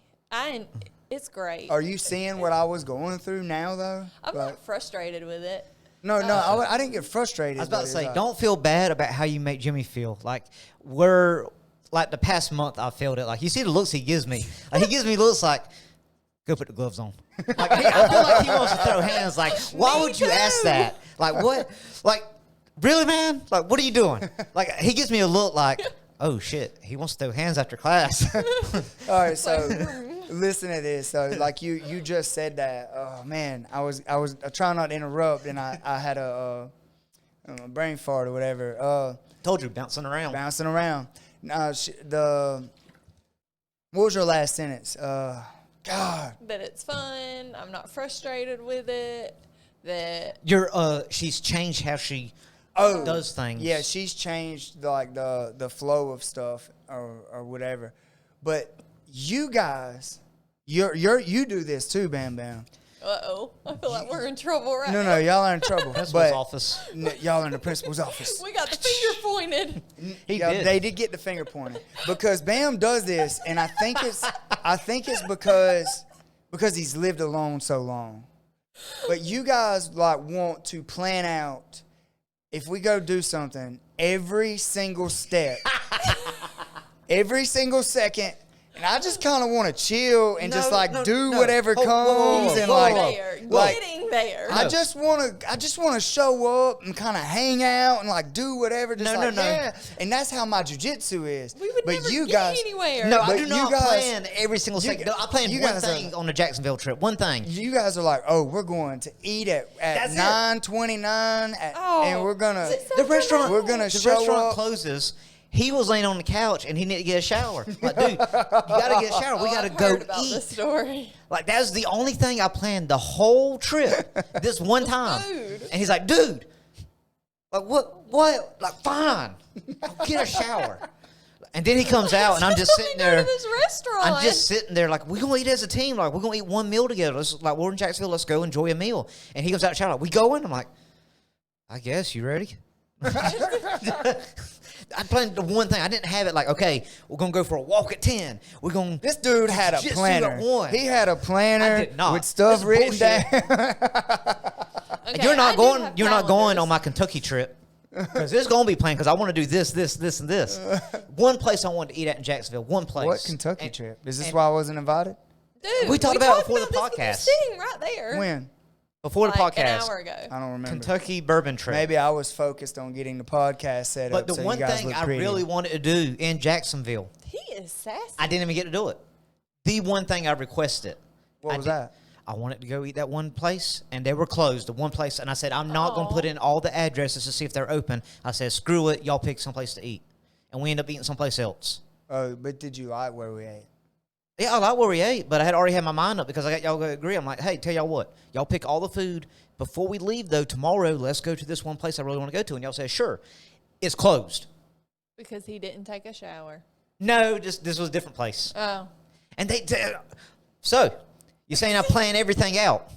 It's great. Are you seeing what I was going through now, though? I'm Like, not frustrated with it. no, I didn't get frustrated. I was about to but it's say, like- don't feel bad about how you make Jimmy feel. Like the past month, I felt it. Like you see the looks he gives me. Like he gives me looks like, go put the gloves on. Like I feel like he wants to throw hands. Like why would you ask that? Like what? Like really, man? Like what are you doing? Like he gives me a look like, oh shit, he wants to throw hands after class. All right, so listen to this. So like you just said that. Oh man, I trying not to interrupt, and I had a brain fart or whatever. Told you, bouncing around. Bouncing around. What was your last sentence? God. That it's fun. I'm not frustrated with it. That She's changed how she does things. Yeah, she's changed like the flow of stuff or whatever. But you guys, you do this too, Bam Bam. uh-oh. I feel like we're in trouble right now. No, y'all are in trouble. Principal's but office. Y'all are in the principal's office. We got the finger pointed. He Yeah, did. They did get the finger pointed because Bam does this, and I think it's because he's lived alone so long. But you guys like want to plan out, if we go do something, every single step, every single second. And I just kind of want to chill and just do whatever comes and Getting there. I just want to show up and kind of hang out and like do whatever. Just No. yeah. And that's how my jiu-jitsu is. We would but never you get guys, anywhere. No, I But do you not guys- plan every single you second. gu- No, I planned you one guys thing are- on the Jacksonville trip. One thing. You guys are like, oh, we're going to eat at That's it. 9:29, and we're gonna The restaurant. we're gonna the show restaurant up. closes. He was laying on the couch and he needed to get a shower. Like, dude, you gotta get a shower. We gotta I've go heard about eat. this story. Like that's the only thing I planned the whole trip. This one time. Food. And he's like, dude, like what? Like fine, I'll get a shower. And then he comes out and I'm just sitting Go to there. this restaurant. I'm just sitting there like, we're going to eat as a team. Like, we're going to eat one meal together. Like, we're in Jacksonville. Let's go enjoy a meal. And he comes out and shouts, like, we going? I'm like, I guess. You ready? I planned the one thing. I didn't have it like, okay, we're going to go for a walk at 10. We're going This dude had a Just planner. at 1. He had a planner I did not. with stuff This is written bullshit. down. Okay, You're I not do going. have You're not going calendars. on my Kentucky trip. Because there's going to be planned because I want to do this, this, this, and this. One place I wanted to eat at in Jacksonville. One place. What Kentucky And- trip? Is this and- why I wasn't invited? Dude, We talked about it before the this when you podcast. sitting right there. When? Before the Like podcast. an hour ago. I don't remember. Kentucky bourbon trip. Maybe I was focused on getting the podcast set But up. the so one you guys thing look I pretty. really wanted to do in Jacksonville, He is sassy. I didn't even get to do it. The one thing I requested. What I was did- that? I wanted to go eat that one place, and they were closed. The one place, and I said, I'm not going Aw. to put in all the addresses to see if they're open. I said, screw it, y'all pick someplace to eat. And we ended up eating someplace else. Oh, but did you like where we ate? Yeah, I like where we ate, but I had already had my mind up because I got y'all to agree. I'm like, hey, tell y'all what, y'all pick all the food. Before we leave, though, tomorrow, let's go to this one place I really want to go to. And y'all say, sure. It's closed. Because he didn't take a shower. No, just this was a different place. Oh. And so, you're saying I plan everything out.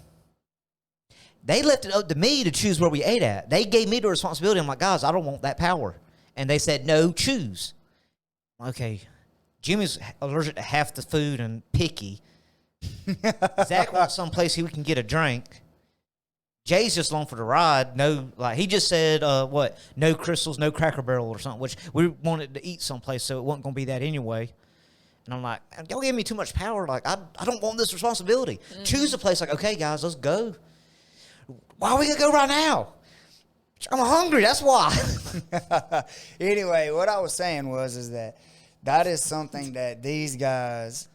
They left it up to me to choose where we ate at. They gave me the responsibility. I'm like, guys, I don't want that power. And they said, no, choose. Okay, Jimmy's allergic to half the food and picky. Zach wants someplace he can get a drink. Jay's just along for the ride. No, like he just said, what? No Crystals, no Cracker Barrel or something, which we wanted to eat someplace, so it wasn't going to be that anyway. And I'm like, y'all gave me too much power. Like, I don't want this responsibility. Choose a place. Like, okay, guys, let's go. Why are we going to go right now? I'm hungry. That's why. Anyway, what I was saying is that is something that these guys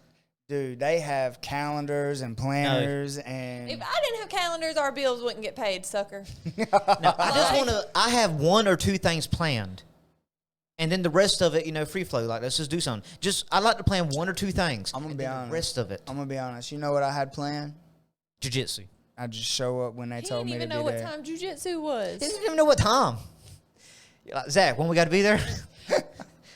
do. They have calendars and planners and If I didn't have calendars, our bills wouldn't get paid, sucker. No, I just want to. I have one or two things planned, and then the rest of it, free flow. Like, let's just do something. I like to plan one or two things. I'm gonna and be then honest. The rest of it, I'm gonna be honest. You know what I had planned? jiu-jitsu. I just show up when they He told didn't me to even be know what there. time jujitsu was. He didn't even know what time. You're like, Zach, when we got to be there?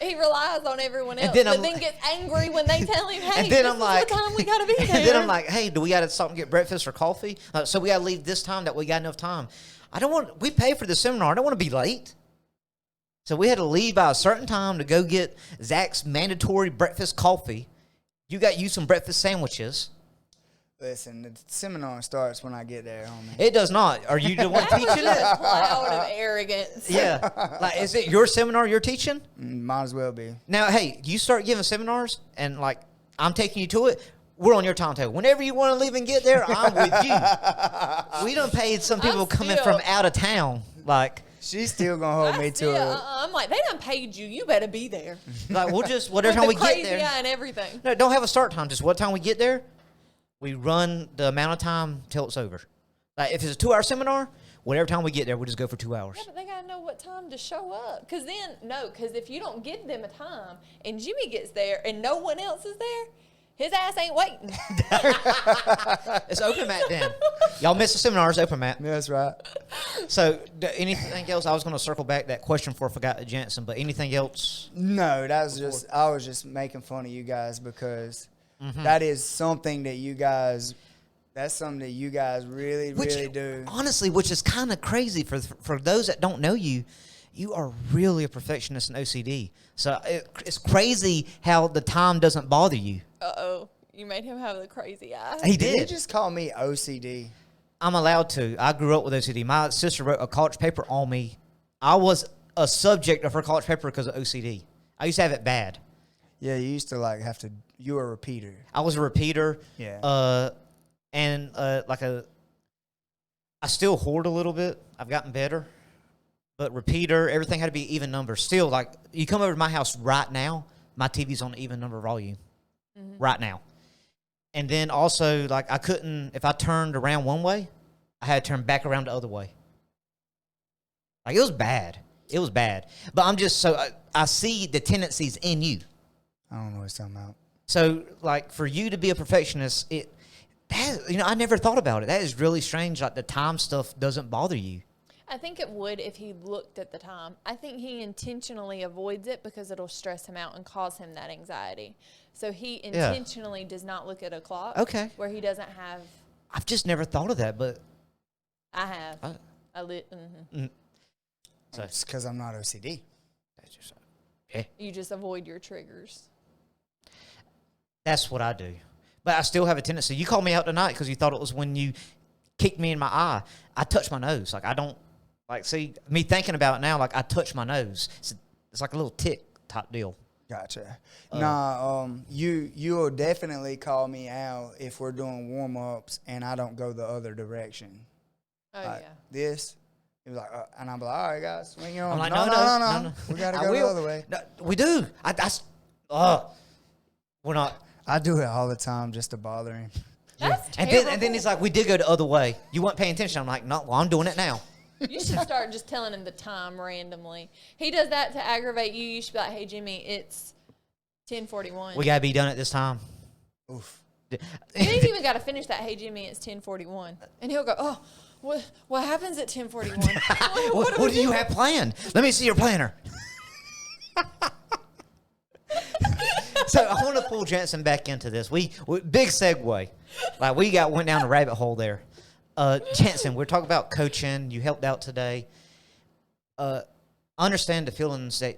He relies on everyone And else, then but I'm then like- gets angry when they tell him, "Hey, And then this I'm is like- what time we gotta be there." And then I'm like, hey, do we got to stop and get breakfast or coffee? So we got to leave this time that we got enough time. We pay for the seminar. I don't want to be late. So we had to leave by a certain time to go get Zach's mandatory breakfast coffee. You got you some breakfast sandwiches. Listen, the seminar starts when I get there, homie. It does not. Are you the one that was teaching just it? a cloud of arrogance. Yeah. Like, is it your seminar you're teaching? Might as well be. Now, hey, you start giving seminars, and like I'm taking you to it. We're on your timetable. Whenever you want to leave and get there, I'm with you. We done paid some people I'm coming still- from out of town. Like She's still gonna hold me to it. I'm like, they done paid you. You better be there. we'll just whatever With time the we crazy get there. guy and everything. No, don't have a start time. Just what time we get there. We run the amount of time till it's over. Like if it's a 2-hour seminar, whatever time we get there, we just go for 2 hours. Yeah, but they gotta know what time to show up. Because if you don't give them a time and Jimmy gets there and no one else is there, his ass ain't waiting. It's open mat then. Y'all miss the seminars, open mat. Yeah, that's right. So anything else? I was going to circle back that question before I forgot Jansen, but anything else? No, that was just I was just making fun of you guys because that is something that you guys. That's something that you guys really, really do. Honestly, which is kind of crazy for those that don't know you. You are really a perfectionist in OCD. So it's crazy how the time doesn't bother you. Uh-oh. You made him have the crazy eye. He Did you did. just call me OCD? I'm allowed to. I grew up with OCD. My sister wrote a college paper on me. I was a subject of her college paper because of OCD. I used to have it bad. Yeah, you used to have to. You were a repeater. I was a repeater. Yeah. I still hoard a little bit. I've gotten better. But repeater, everything had to be even numbers. Still, like, you come over to my house right now, my TV's on even number volume. Right now. And then also, like, I couldn't, if I turned around one way, I had to turn back around the other way. Like, it was bad. It was bad. But I'm just I see the tendencies in you. I don't know what you're talking about. So, like, for you to be a perfectionist, I never thought about it. That is really strange. Like, the time stuff doesn't bother you. I think it would if he looked at the time. I think he intentionally avoids it because it'll stress him out and cause him that anxiety. So he intentionally does not look at a clock. Okay. Where he doesn't have. I've just never thought of that, but I have. So It's because I'm not OCD. You just avoid your triggers. that's what I do. But I still have a tendency. You called me out tonight because you thought it was when you kicked me in my eye. I touched my nose. Like, I don't Like, see, me thinking about it now, like I touch my nose. It's like a little tick type deal. Gotcha. You'll definitely call me out if we're doing warm ups and I don't go the other direction. Oh, Like, yeah. This, it was like, and I'm like, all right, guys, swing your arm. I'm like, no. We gotta I go the will. other way. No, we do. We're not. I do it all the time just to bother him. That's And terrible. then he's like, we did go the other way. You weren't paying attention. I'm like, no, well, I'm doing it now. You should start just telling him the time randomly. He does that to aggravate you. You should be like, hey, Jimmy, it's 10:41. We got to be done at this time. Oof. You ain't even got to finish that, hey, Jimmy, it's 10:41. And he'll go, oh, what happens at 10:41? What do you have planned? Let me see your planner. So I want to pull Jansen back into this. We big segue. Like went down a rabbit hole there. Jansen, we're talking about coaching. You helped out today. I understand the feelings that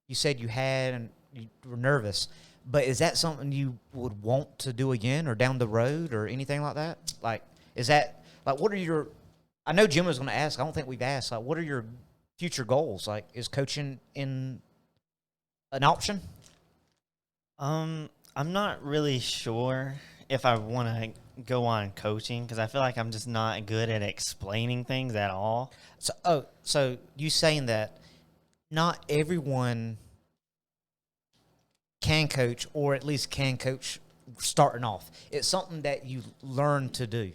you said you had and you were nervous, but is that something you would want to do again or down the road or anything like that? Like, is that, like, what are your, I know Jim was going to ask, I don't think we've asked, like, what are your future goals? Like, is coaching in an option? I'm not really sure if I want to go on coaching because I feel like I'm just not good at explaining things at all. So you saying that not everyone can coach, or at least can coach starting off. It's something that you learn to do.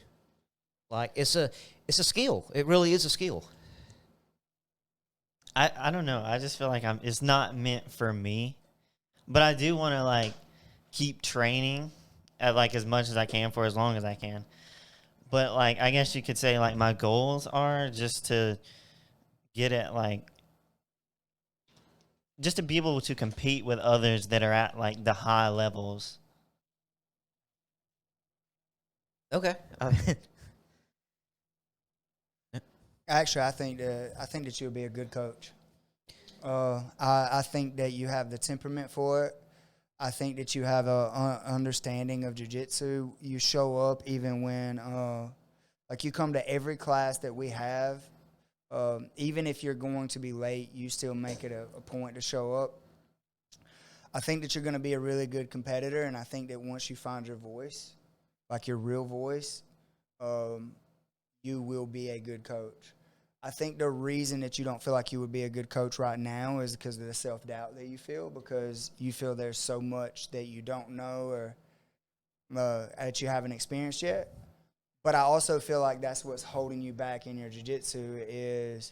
Like it's a skill. It really is a skill. I don't know. I just feel like it's not meant for me. But I do want to like keep training at like as much as I can for as long as I can. But like I guess you could say like my goals are just to get at like just to be able to compete with others that are at like the high levels. Okay. Actually, I think that you'll be a good coach. I think that you have the temperament for it. I think that you have a understanding of jiu-jitsu. You show up even when, like you come to every class that we have. Even if you're going to be late, you still make it a point to show up. I think that you're going to be a really good competitor, and I think that once you find your voice, like your real voice, you will be a good coach. I think the reason that you don't feel like you would be a good coach right now is because of the self-doubt that you feel, because you feel there's so much that you don't know or that you haven't experienced yet. But I also feel like that's what's holding you back in your jiu-jitsu is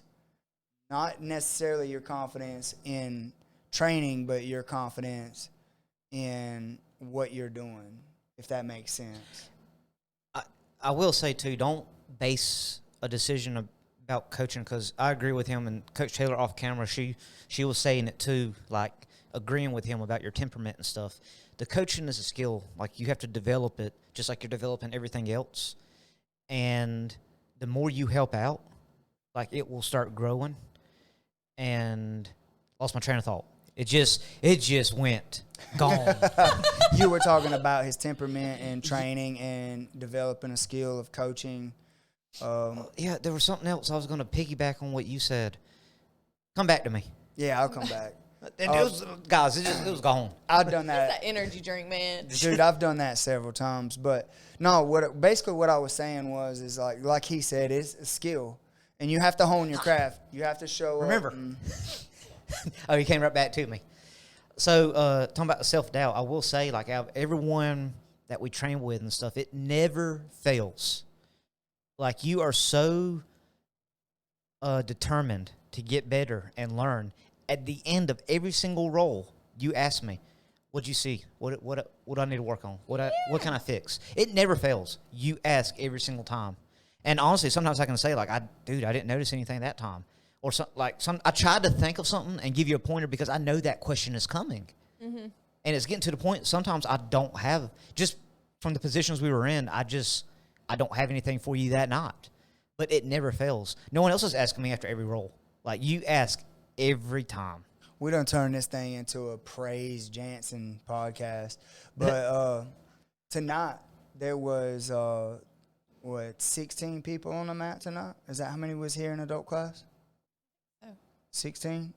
not necessarily your confidence in training, but your confidence in what you're doing, if that makes sense. I will say, too, don't base a decision about coaching, because I agree with him, and Coach Taylor off camera, she was saying it, too, like agreeing with him about your temperament and stuff. The coaching is a skill. Like, you have to develop it just like you're developing everything else. And the more you help out, like, it will start growing. And lost my train of thought. It just went gone. You were talking about his temperament and training and developing a skill of coaching. Yeah, there was something else I was going to piggyback on what you said. Come back to me. Yeah, I'll come back. It was gone. I've done That's that. that energy drink, man. Dude, I've done that several times. But no, what I was saying is like he said, it's a skill. And you have to hone your craft. You have to show Remember. up. Oh, you came right back to me. So, talking about the self-doubt, I will say, like, out of everyone that we train with and stuff, it never fails. Like, you are so determined to get better and learn. At the end of every single roll, you ask me, what'd you see? What do I need to work on? What can I fix? It never fails. You ask every single time. And honestly, sometimes I can say, like, I didn't notice anything that time. Or I tried to think of something and give you a pointer because I know that question is coming. Mm-hmm. And it's getting to the point, sometimes I don't have, just from the positions we were in, I don't have anything for you that night. But it never fails. No one else is asking me after every roll. Like, you ask every time. We done turned this thing into a praise Jansen podcast. But tonight, there was, 16 people on the mat tonight? Is that how many was here in adult class? 16?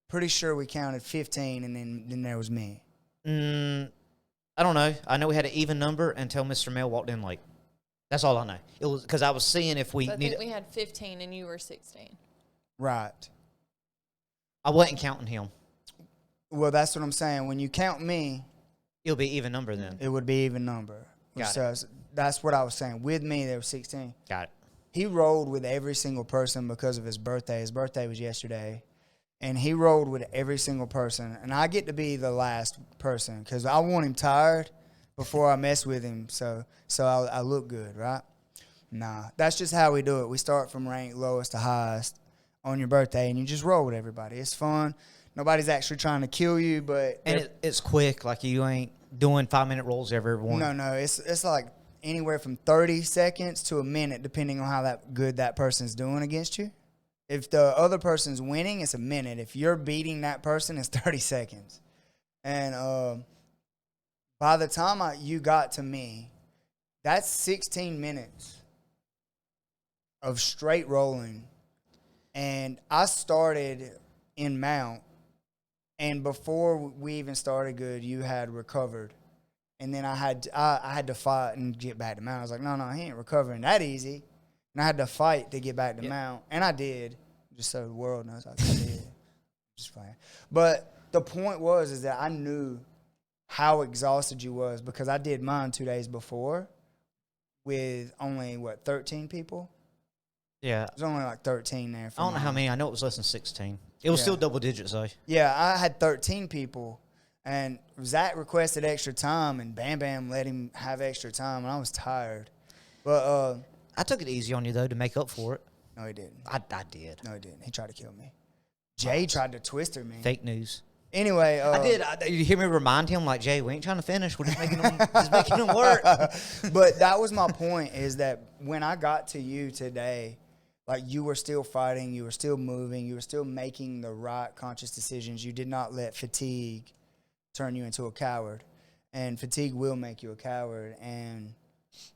Pretty sure we counted 15, and then there was me. I don't know. I know we had an even number until Mr. Mel walked in late. That's all I know. It was because I was seeing if we So I needed. think we had 15 and you were 16. Right. I wasn't counting him. Well, that's what I'm saying. When you count me, It'll be even number then. it would be even number. Got So that's what I was saying. With me, there was 16. Got it. He rolled with every single person because of his birthday. His birthday was yesterday. And he rolled with every single person. And I get to be the last person because I want him tired before I mess with him so I look good, right? Nah, that's just how we do it. We start from rank lowest to highest on your birthday, and you just roll with everybody. It's fun. Nobody's actually trying to kill you, but... And it's quick. Like, you ain't doing 5-minute rolls every one. No. It's like anywhere from 30 seconds to a minute, depending on how that good that person's doing against you. If the other person's winning, it's a minute. If you're beating that person, it's 30 seconds. And by the time you got to me, that's 16 minutes of straight rolling. And I started in mount. And before we even started good, you had recovered. And then I had to fight and get back to mount. I was like, no, he ain't recovering that easy. And I had to fight to get back to mount. And I did. Just so the world knows I did. Just fine. But the point is that I knew how exhausted you was because I did mine 2 days before with only, 13 people? Yeah. There's only like 13 there. I don't know how many. I know it was less than 16. It was still double digits, though. Yeah, I had 13 people. And Zach requested extra time, and Bam Bam let him have extra time, and I was tired. But I took it easy on you, though, to make up for it. no, he didn't. I did. No, he didn't. He tried to kill me. Jay tried to twister me. Fake news. Anyway, I did. You hear me remind him, like, Jay, we ain't trying to finish. We're just making them work. But that was my point, is that when I got to you today, like, you were still fighting, you were still moving, you were still making the right conscious decisions. You did not let fatigue turn you into a coward. And fatigue will make you a coward. And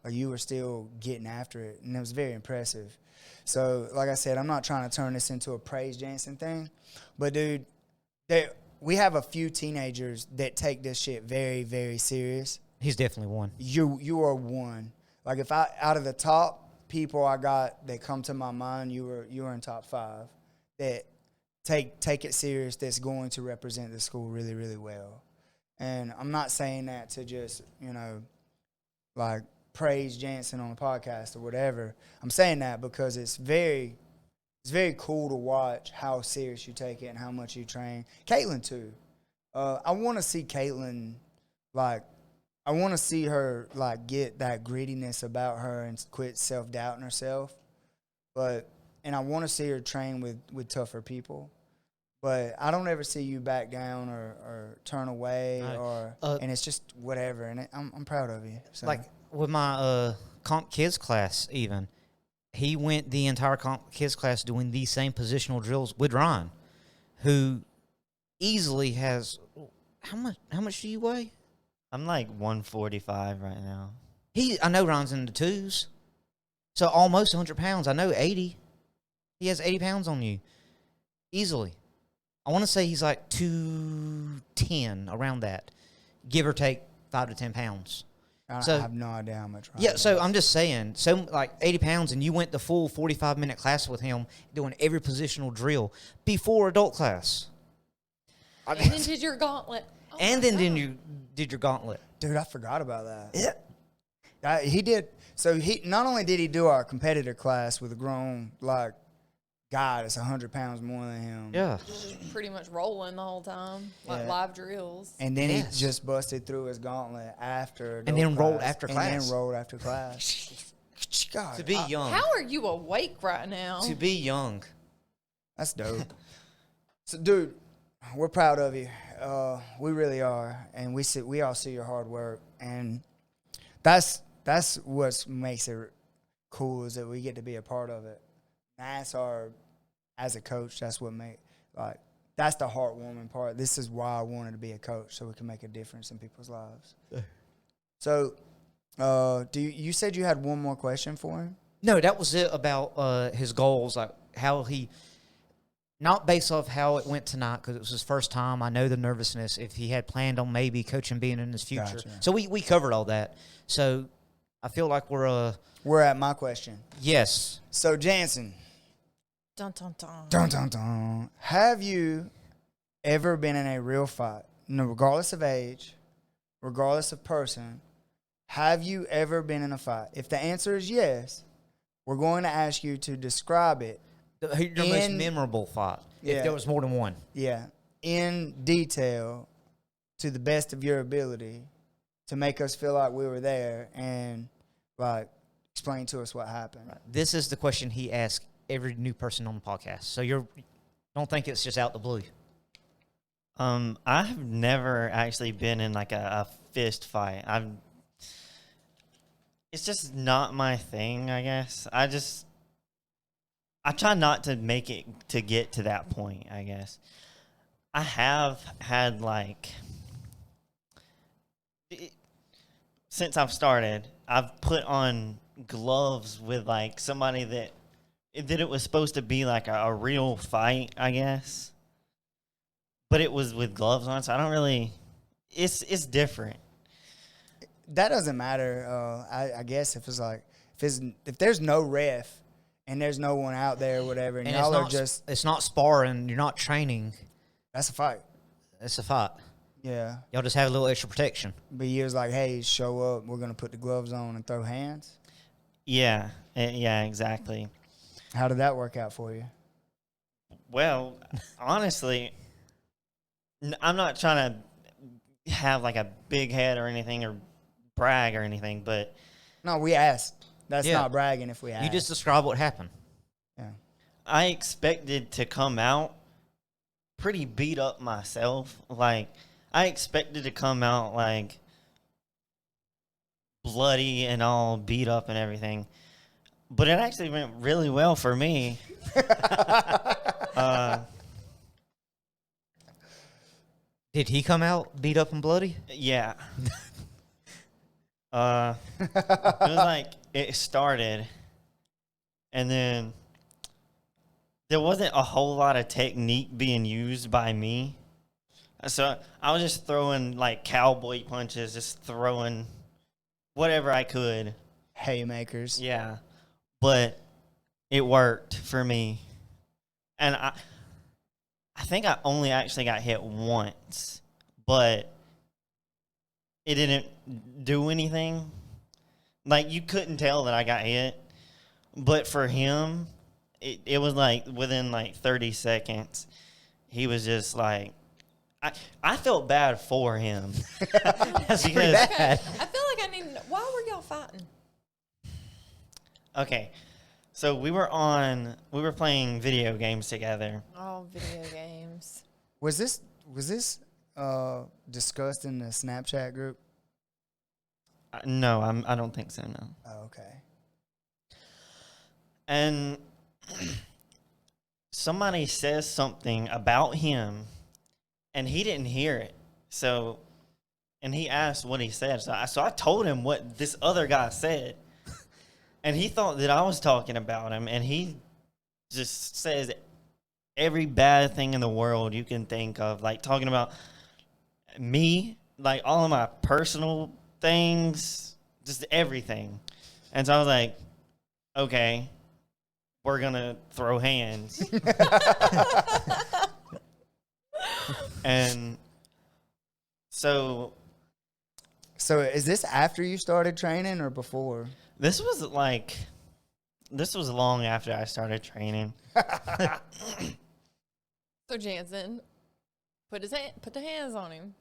you were still getting after it. And it was very impressive. So, like I said, I'm not trying to turn this into a praise Jansen thing. But, dude, we have a few teenagers that take this shit very, very serious. He's definitely one. You are one. Like, if out of the top people I got that come to my mind, you were in top 5 that take it serious, that's going to represent the school really, really well. And I'm not saying that to just, like, praise Jansen on a podcast or whatever. I'm saying that because it's very cool to watch how serious you take it and how much you train. Caitlin too. I want to see Caitlin, like, I want to see her, like, get that grittiness about her and quit self-doubting herself. And I want to see her train with tougher people. But I don't ever see you back down or turn away and it's just whatever. And I'm proud of you. So. Like, with my comp kids class, even, he went the entire comp kids class doing these same positional drills with Ryan, who easily has how much do you weigh? I'm like 145 right now. I know Ryan's in the 2s, so almost 100 pounds. I know 80. He has 80 pounds on you easily. I want to say he's like 210, around that, give or take 5 to 10 pounds. I So- have no idea how much. Yeah, so I'm just saying, so like 80 pounds, and you went the full 45-minute class with him doing every positional drill before adult class. And then did your gauntlet. Oh And my then God. you did your gauntlet. Dude, I forgot about that. Yeah. He did. So he not only did he do our competitor class with a grown, like, guy that's 100 pounds more than him. Yeah. Just pretty much rolling the whole time, like Yeah. live drills. And then Yes. he just busted through his gauntlet after And then rolled after class. And then rolled after class. God, To be young. How are you awake right now? To be young. that's dope. So, dude, we're proud of you. We really are. And we all see your hard work. And that's what makes it cool, is that we get to be a part of it. That's as a coach, that's what that's the heartwarming part. This is why I wanted to be a coach, so we can make a difference in people's lives. So, you said you had one more question for him? No, that was it about his goals, like how he not based off how it went tonight because it was his first time. I know the nervousness if he had planned on maybe coaching being in his future. Gotcha. So we covered all that. So I feel like We're at my question. yes. So, Jansen, Dun dun dun. dun, dun, dun, have you ever been in a real fight, no, regardless of age, regardless of person, have you ever been in a fight? If the answer is yes, we're going to ask you to describe it. Your most memorable fight, Yeah. if there was more than one. Yeah, in detail to the best of your ability to make us feel like we were there and like explain to us what happened. This is the question he asks every new person on the podcast. So don't think it's just out the blue. I've never actually been in like a fist fight. It's just not my thing, I guess. I try not to make it to get to that point, I guess. I have had since I've started, I've put on gloves with like somebody that it was supposed to be like a real fight, I guess. But it was with gloves on, so I don't really. It's different. That doesn't matter. I guess if there's no ref and there's no one out there or whatever, and y'all are just it's not sparring, you're not training. that's a fight. It's a fight. Yeah, Y'all just have a little extra protection. but you was like, hey, show up. We're gonna put the gloves on and throw hands. Yeah, exactly. How did that work out for you? Well, honestly, I'm not trying to have like a big head or anything or brag or anything, but No, we asked. That's Yeah. not bragging if we asked. You just describe what happened. yeah. I expected to come out pretty beat up myself. Like, I expected to come out like bloody and all beat up and everything. But it actually went really well for me. Did he come out beat up and bloody? Yeah. It was like it started, and then there wasn't a whole lot of technique being used by me. So I was just throwing like cowboy punches, just throwing whatever I could. Haymakers. Yeah. But it worked for me. And I think I only actually got hit once, but it didn't do anything. Like, you couldn't tell that I got hit. But for him, it was like within like 30 seconds, he was just like, I felt bad for him. That's pretty Because- bad. I feel like I need to know, why were y'all fighting? Okay. So we were playing video games together. Oh, video games. Was this discussed in the Snapchat group? No, I don't think so, no. Oh, okay. And somebody says something about him, and he didn't hear it. So, and he asked what he said. So I told him what this other guy said, and he thought that I was talking about him, and he just says every bad thing in the world you can think of, like talking about me, like all of my personal things, just everything. And so I was like, okay, we're gonna throw hands. And so is this after you started training or before? this was long after I started training. So Jansen put the hands on him.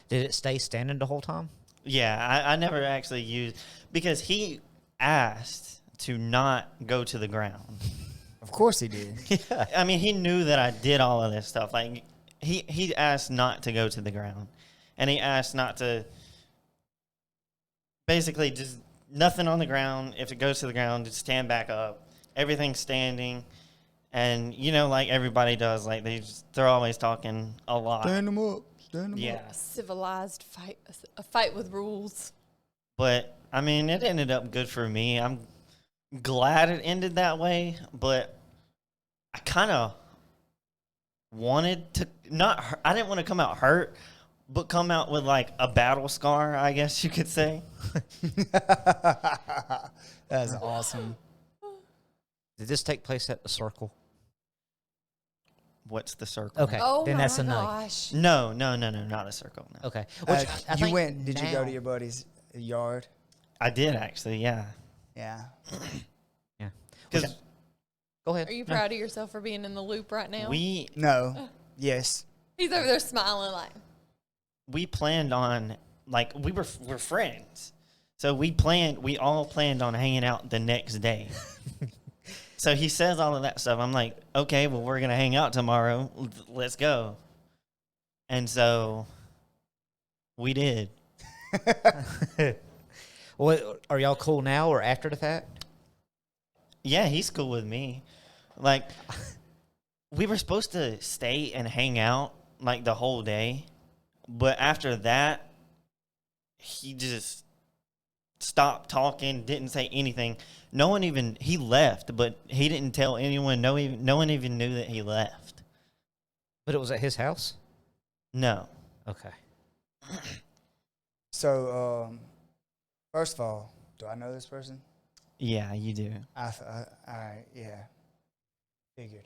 Did it stay standing the whole time? Yeah, I never actually used, because he asked to not go to the ground. Of course he did. I mean, he knew that I did all of this stuff. Like, he asked not to go to the ground, and he asked not to, basically just nothing on the ground. If it goes to the ground, just stand back up. Everything's standing, and like everybody does, like they're always talking a lot. Stand them up. Stand them Yeah, up. A civilized fight, a fight with rules. but I mean, it ended up good for me. I'm glad it ended that way, but I kind of wanted to I didn't want to come out hurt, but come out with like a battle scar, I guess you could say. That's awesome. Did this take place at the circle? What's the circle? Okay, Oh then my that's a no. gosh. No, not a circle. No. Okay. Which I think Did you go now- to your buddy's yard? I did actually, yeah. Yeah. Yeah. Because Go ahead. Are you proud of yourself for being in the loop right now? No. Yes. He's over there smiling like, we planned on, like, we're friends, so we all planned on hanging out the next day. So he says all of that stuff. I'm like, okay, well, we're gonna hang out tomorrow. Let's go. And so we did. Well, are y'all cool now or after the fact? Yeah, he's cool with me. Like, we were supposed to stay and hang out like the whole day, but after that, he just stopped talking, didn't say anything. He left, but he didn't tell anyone. No one even knew that he left. But it was at his house? No. Okay. So, first of all, do I know this person? Yeah, you do. All right, yeah. Figured.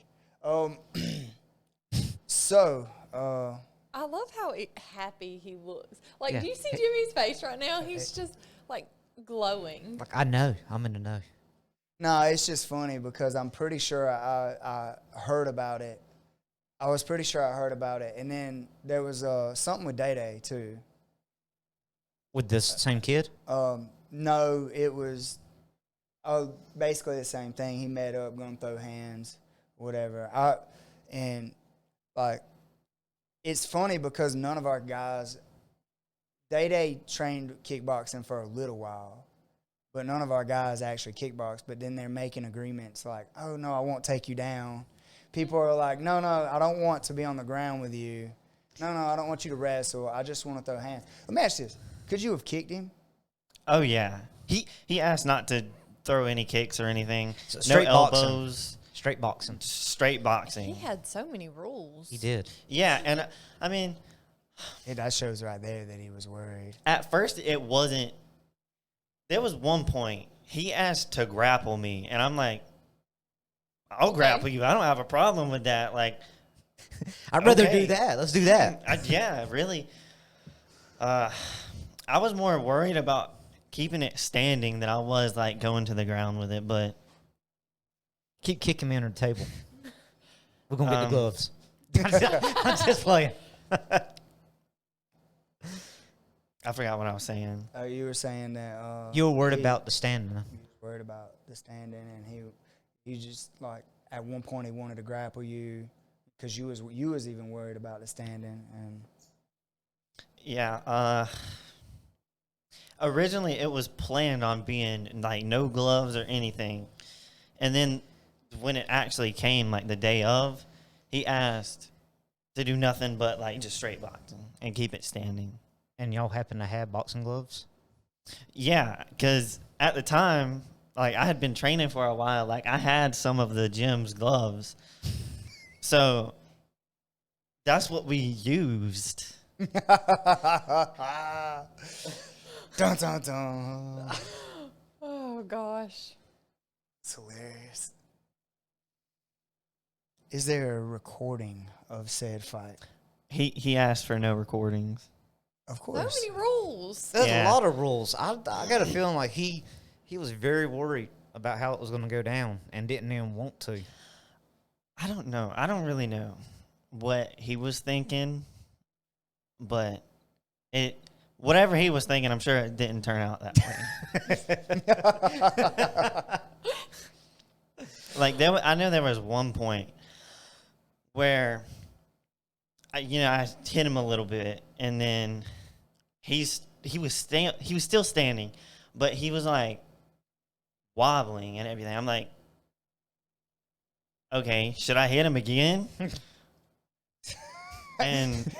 So, I love how happy he looks. Like, Yeah. do you see Jimmy's face right now? He's just like glowing. Like, I know. I'm in the know. no, it's just funny because I'm pretty sure I heard about it. I was pretty sure I heard about it. And then there was something with Day Day, too. With this same kid? No, it was basically the same thing. He met up, gonna throw hands, whatever. And like, it's funny because none of our guys, Day trained kickboxing for a little while, but none of our guys actually kickbox. But then they're making agreements like, oh no, I won't take you down. People are like, no, I don't want to be on the ground with you. No, I don't want you to wrestle. I just want to throw hands. Let me ask you this: could you have kicked him? Oh yeah. He asked not to throw any kicks or anything. So No straight boxing. elbows. Straight boxing. Straight boxing. He had so many rules. He did. Yeah, and I mean, That shows right there that he was worried. at first it wasn't. There was one point he asked to grapple me, and I'm like, I'll grapple you. I don't have a problem with that. Like, I'd rather Okay. do that. Let's do that. yeah, really. I was more worried about keeping it standing than I was like going to the ground with it, but Keep kicking me under the table. We're going to get the Um, gloves. I'm just playing. I forgot what I was saying. You were saying that You were worried he- about the standing. He was worried about the standing, and he just like at one point he wanted to grapple you because you was even worried about the standing, and Yeah. Originally, it was planned on being like no gloves or anything, and then when it actually came, like the day of, he asked to do nothing but like just straight boxing and keep it standing. And y'all happen to have boxing gloves? Yeah, because at the time, like I had been training for a while, like I had some of the gym's gloves, so that's what we used. dun dun dun. Oh gosh. It's hilarious. Is there a recording of said fight? He asked for no recordings. Of So course. many rules. There's Yeah. a lot of rules. I got a feeling like he was very worried about how it was going to go down and didn't even want to. I don't know. I don't really know what he was thinking, but whatever he was thinking, I'm sure it didn't turn out that way. Like I know there was one point where I hit him a little bit, and then he was still standing, but he was like wobbling and everything. I'm like, okay, should I hit him again? And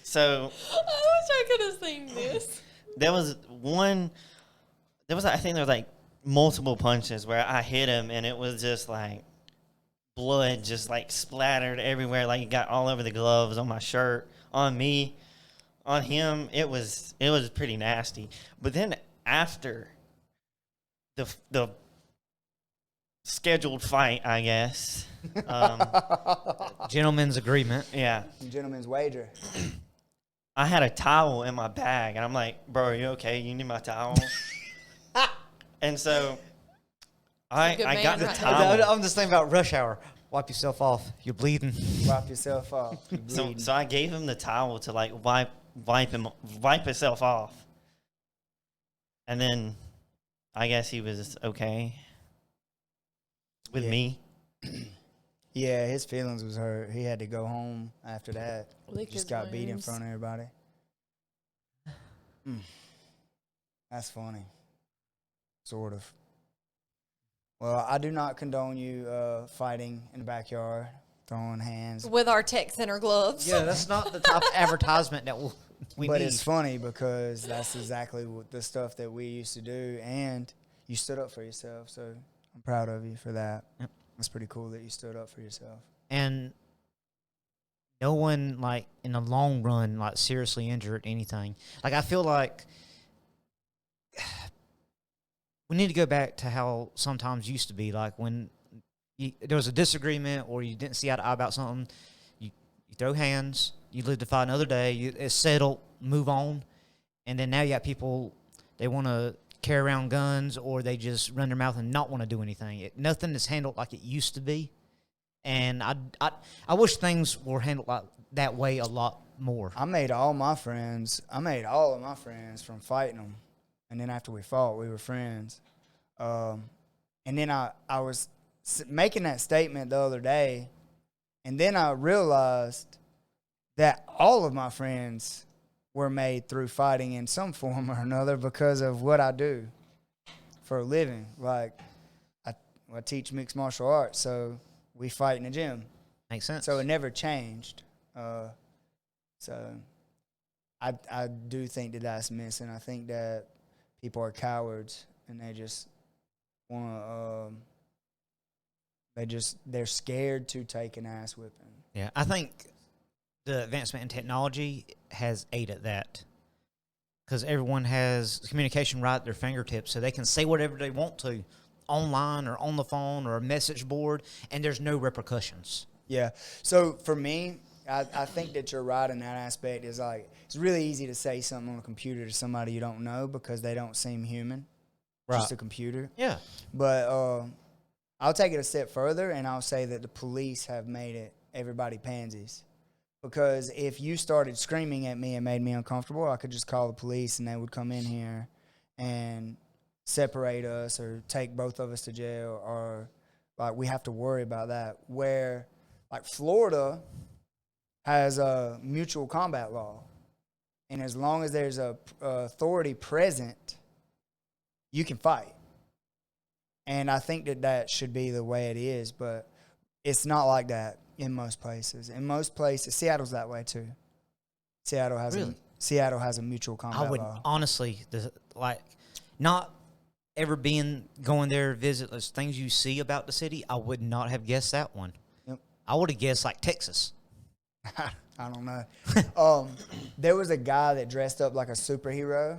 so I wish I could have seen this. I think there was like multiple punches where I hit him and it was just like blood just like splattered everywhere, like it got all over the gloves, on my shirt, on me, on him. It was pretty nasty. But then after the scheduled fight, I guess, Gentleman's agreement. yeah, Gentleman's wager. I had a towel in my bag, and I'm like, bro, are you okay? You need my towel? And so I good got man the right towel. I'm just thinking about rush hour. Wipe yourself off. You're bleeding. Wipe yourself off. You're So, bleeding. so I gave him the towel to like wipe himself off, and then I guess he was okay with Yeah. me. Yeah, his feelings was hurt. He had to go home after that. Lick Just his got beat in wounds. front of everybody. That's funny. Sort of. Well, I do not condone you fighting in the backyard, throwing hands. With our tech center gloves. Yeah, that's not the type of advertisement that we But need. it's funny because that's exactly what the stuff that we used to do, and you stood up for yourself. So I'm proud of you for that. Yep. It's pretty cool that you stood up for yourself. And no one, like, in the long run, like, seriously injured anything. Like, I feel like we need to go back to how sometimes used to be. Like, when there was a disagreement or you didn't see eye to eye about something, you throw hands, you live to fight another day, it's settled, move on. And then now you got people, they want to carry around guns or they just run their mouth and not want to do anything. Nothing is handled like it used to be. And I wish things were handled like that way a lot more. I made all of my friends from fighting them. And then after we fought, we were friends. And then I was making that statement the other day, and then I realized that all of my friends were made through fighting in some form or another because of what I do for a living. Like, I teach mixed martial arts, so we fight in the gym. Makes sense. So it never changed. So I do think that that's missing. I think that people are cowards and they just want to. They're scared to take an ass whipping. Yeah, I think the advancement in technology has aided that because everyone has communication right at their fingertips, so they can say whatever they want to online or on the phone or a message board, and there's no repercussions. Yeah. So for me, I think that you're right in that aspect. Is like it's really easy to say something on a computer to somebody you don't know because they don't seem human. Right. Just a computer. Yeah. But I'll take it a step further, and I'll say that the police have made everybody pansies. Because if you started screaming at me and made me uncomfortable, I could just call the police, and they would come in here and separate us or take both of us to jail, or like we have to worry about that. Where like Florida has a mutual combat law, and as long as there's a authority present, you can fight. And I think that should be the way it is, but it's not like that in most places. In most places, Seattle's that way too. Seattle has a mutual combat I would law. honestly, not ever going there to visit those things you see about the city, I would not have guessed that one. Yep. I would have guessed like Texas. I don't know. There was a guy that dressed up like a superhero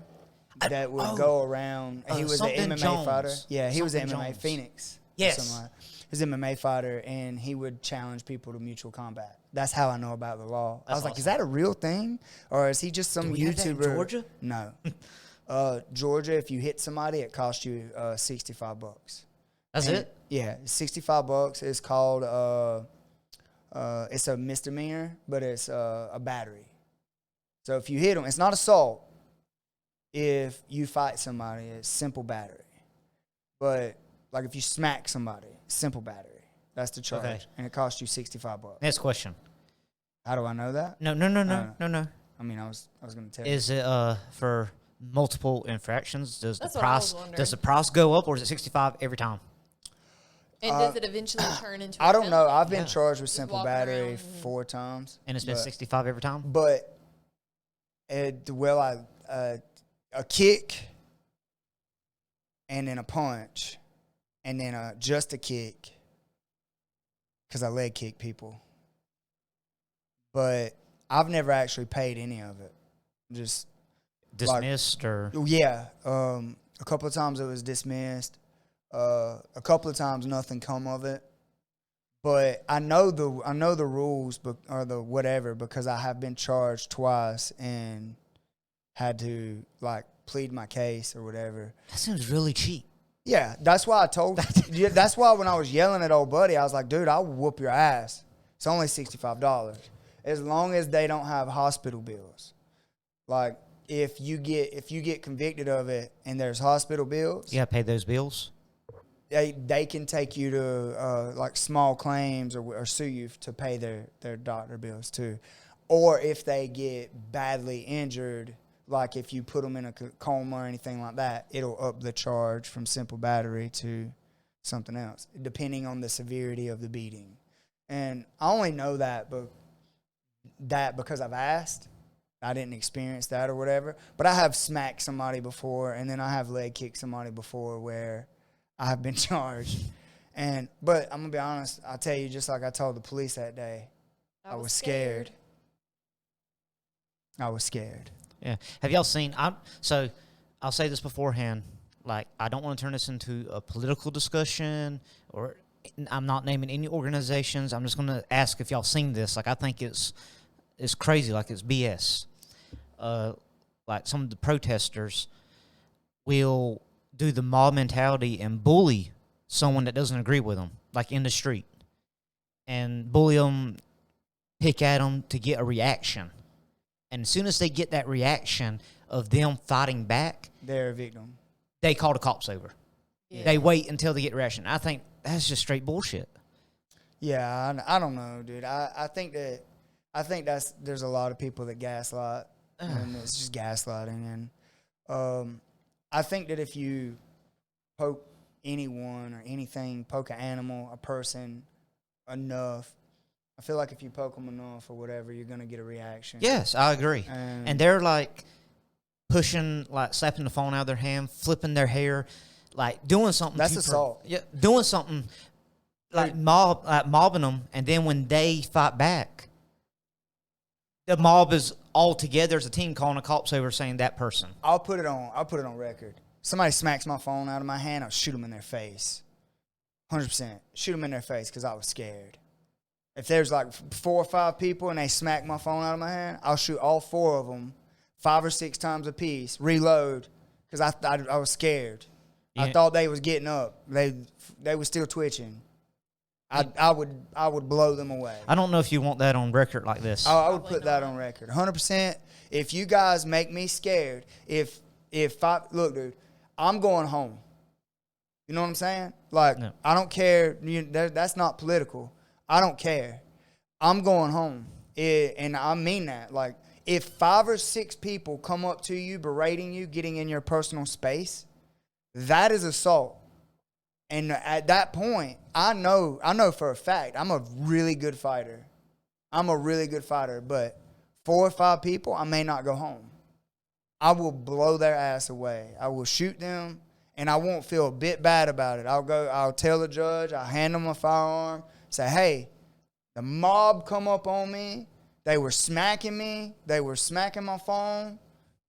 that would go around. He was an something MMA Jones. fighter. Yeah, he was an Something MMA Jones. Phoenix. or Yes. something like that. He was an MMA fighter, and he would challenge people to mutual combat. That's how I know about the law. I was like, awesome. is that a real thing? Or is he just some Do we have that in YouTuber? Georgia? No. Georgia, if you hit somebody, it costs you $65. That's And it? Yeah, $65. It's called it's a misdemeanor, but it's a battery. So if you hit them, it's not assault. If you fight somebody, it's simple battery. But like if you smack somebody, simple battery. That's the charge, Okay. and it costs you $65. Next question. How do I know that? No. I mean, I was going to tell Is it for multiple infractions? Does That's the what I price was wondering. does the price go up, or is it 65 every time? And does it eventually turn into? I don't know. penalty? I've been charged with simple walking battery around 4 times, And it's been but- 65 every time. But a kick, and then a punch, and then just a kick because I leg kick people. But I've never actually paid any of it. Just Dismissed or yeah, a couple of times it was dismissed. A couple of times nothing come of it. But I know the rules, or the whatever, because I have been charged twice and had to like plead my case or whatever. that seems really cheap. Yeah, that's why I told. Yeah, that's why when I was yelling at old buddy, I was like, "Dude, I'll whoop your ass. It's only $65, as long as they don't have hospital bills. Like if you get convicted of it and there's hospital bills, You gotta pay those bills. they can take you to like small claims or sue you to pay their doctor bills too, or if they get badly injured. Like if you put them in a coma or anything like that, it'll up the charge from simple battery to something else, depending on the severity of the beating. And I only know that because I've asked. I didn't experience that or whatever. But I have smacked somebody before, and then I have leg kicked somebody before where I have been charged. But I'm going to be honest, I'll tell you, just like I told the police that day, I was scared. I was scared. Yeah. Have y'all seen? So I'll say this beforehand. Like, I don't want to turn this into a political discussion, or I'm not naming any organizations. I'm just going to ask if y'all seen this. Like, I think it's crazy. Like, it's BS. Like, some of the protesters will do the mob mentality and bully someone that doesn't agree with them, like in the street, and bully them, pick at them to get a reaction. And as soon as they get that reaction of them fighting back, They're a victim. they call the cops over. Yeah. They wait until they get a reaction. I think that's just straight bullshit. Yeah, I don't know, dude. I think there's a lot of people that gaslight, and it's just gaslighting. And I think that if you poke anyone or anything, poke an animal, a person enough, I feel like if you poke them enough or whatever, you're gonna get a reaction. Yes, I agree. And they're like pushing, like slapping the phone out of their hand, flipping their hair, like doing something. That's assault. Yeah, doing something like mobbing them, and then when they fight back, the mob is all together as a team calling the cops over, saying that person. I'll put it on record. Somebody smacks my phone out of my hand, I'll shoot them in their face. 100%. Shoot them in their face because I was scared. If there's like 4 or 5 people and they smack my phone out of my hand, I'll shoot all 4 of them 5 or 6 times a piece, reload, because I was scared. Yeah. I thought they was getting up. They was still twitching. I would blow them away. I don't know if you want that on record like this. I would put that on record. 100%. If you guys make me scared, look, dude, I'm going home. You know what I'm saying? Like, No. I don't care. That's not political. I don't care. I'm going home. And I mean that. Like, if 5 or 6 people come up to you, berating you, getting in your personal space, that is assault. And at that point, I know for a fact I'm a really good fighter. But 4 or 5 people, I may not go home. I will blow their ass away. I will shoot them, and I won't feel a bit bad about it. I'll tell the judge, I'll hand them a firearm, say, hey, the mob come up on me. They were smacking me. They were smacking my phone.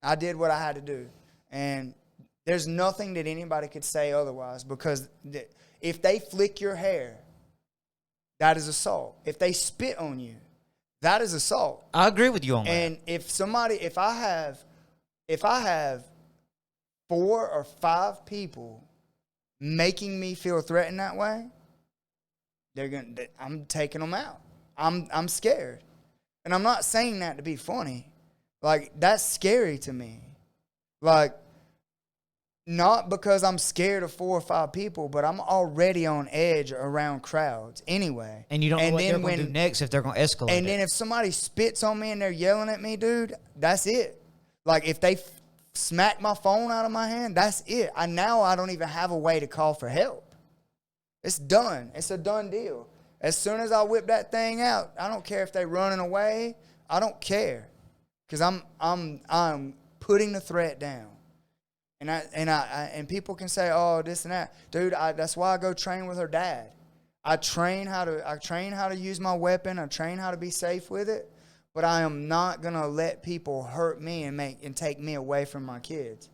I did what I had to do. And there's nothing that anybody could say otherwise, because if they flick your hair, that is assault. If they spit on you, that is assault. I agree with you on that. And if I have 4 or 5 people making me feel threatened that way, I'm taking them out. I'm scared. And I'm not saying that to be funny. Like, that's scary to me. Like, not because I'm scared of 4 or 5 people, but I'm already on edge around crowds anyway. And you don't know what they're going to do next, if they're going to escalate. And then if somebody spits on me and they're yelling at me, dude, that's it. Like, if they smack my phone out of my hand, that's it. Now I don't even have a way to call for help. It's done. It's a done deal. As soon as I whip that thing out, I don't care if they're running away. I don't care, because I'm putting the threat down. And people can say, oh, this and that, dude. That's why I go train with her dad. I train how to use my weapon. I train how to be safe with it. But I am not gonna let people hurt me and take me away from my kids.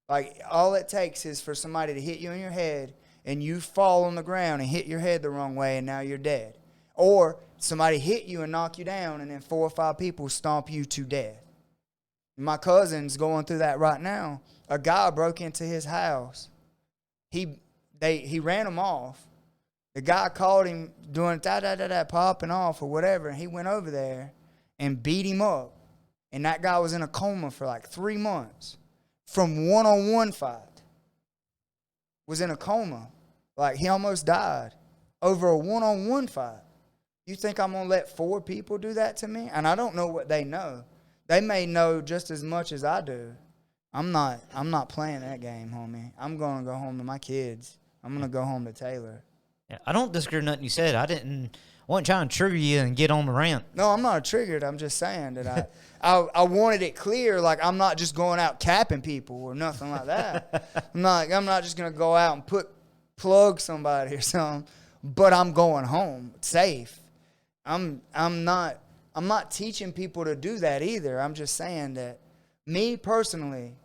Like, all it takes is for somebody to hit you in your head and you fall on the ground and hit your head the wrong way and now you're dead. Or somebody hit you and knock you down and then 4 or 5 people stomp you to death. My cousin's going through that right now. A guy broke into his house. He ran him off. The guy called him doing popping off or whatever, and he went over there and beat him up. And that guy was in a coma for like 3 months from one-on-one fight. Was in a coma. Like, he almost died over a one-on-one fight. You think I'm going to let 4 people do that to me? And I don't know what they know. They may know just as much as I do. I'm not playing that game, homie. I'm going to go home to my kids. I'm going to go home to Taylor. Yeah, I don't disagree with nothing you said. I wasn't trying to trigger you and get on the rant. No, I'm not triggered. I'm just saying that I wanted it clear, like, I'm not just going out capping people or nothing like that. I'm not just going to go out and plug somebody or something, but I'm going home safe. I'm not teaching people to do that either. I'm just saying that me personally,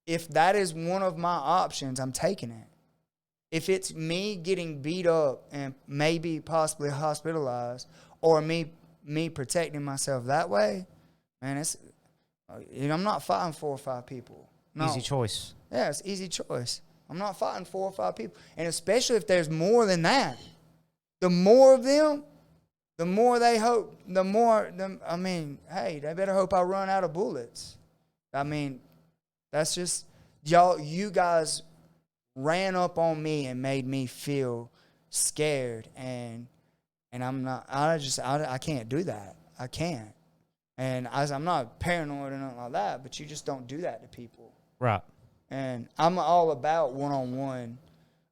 if that is one of my options, I'm taking it. If it's me getting beat up and maybe possibly hospitalized, or me protecting myself that way, man, I'm not fighting 4 or 5 people. No. Easy choice. Yeah, it's easy choice. I'm not fighting 4 or 5 people. And especially if there's more than that. The more of them, the more they hope, hey, they better hope I run out of bullets. I mean, that's just, you guys ran up on me and made me feel scared, and I can't do that. I can't. And I'm not paranoid or nothing like that, but you just don't do that to people. Right. And I'm all about one-on-one.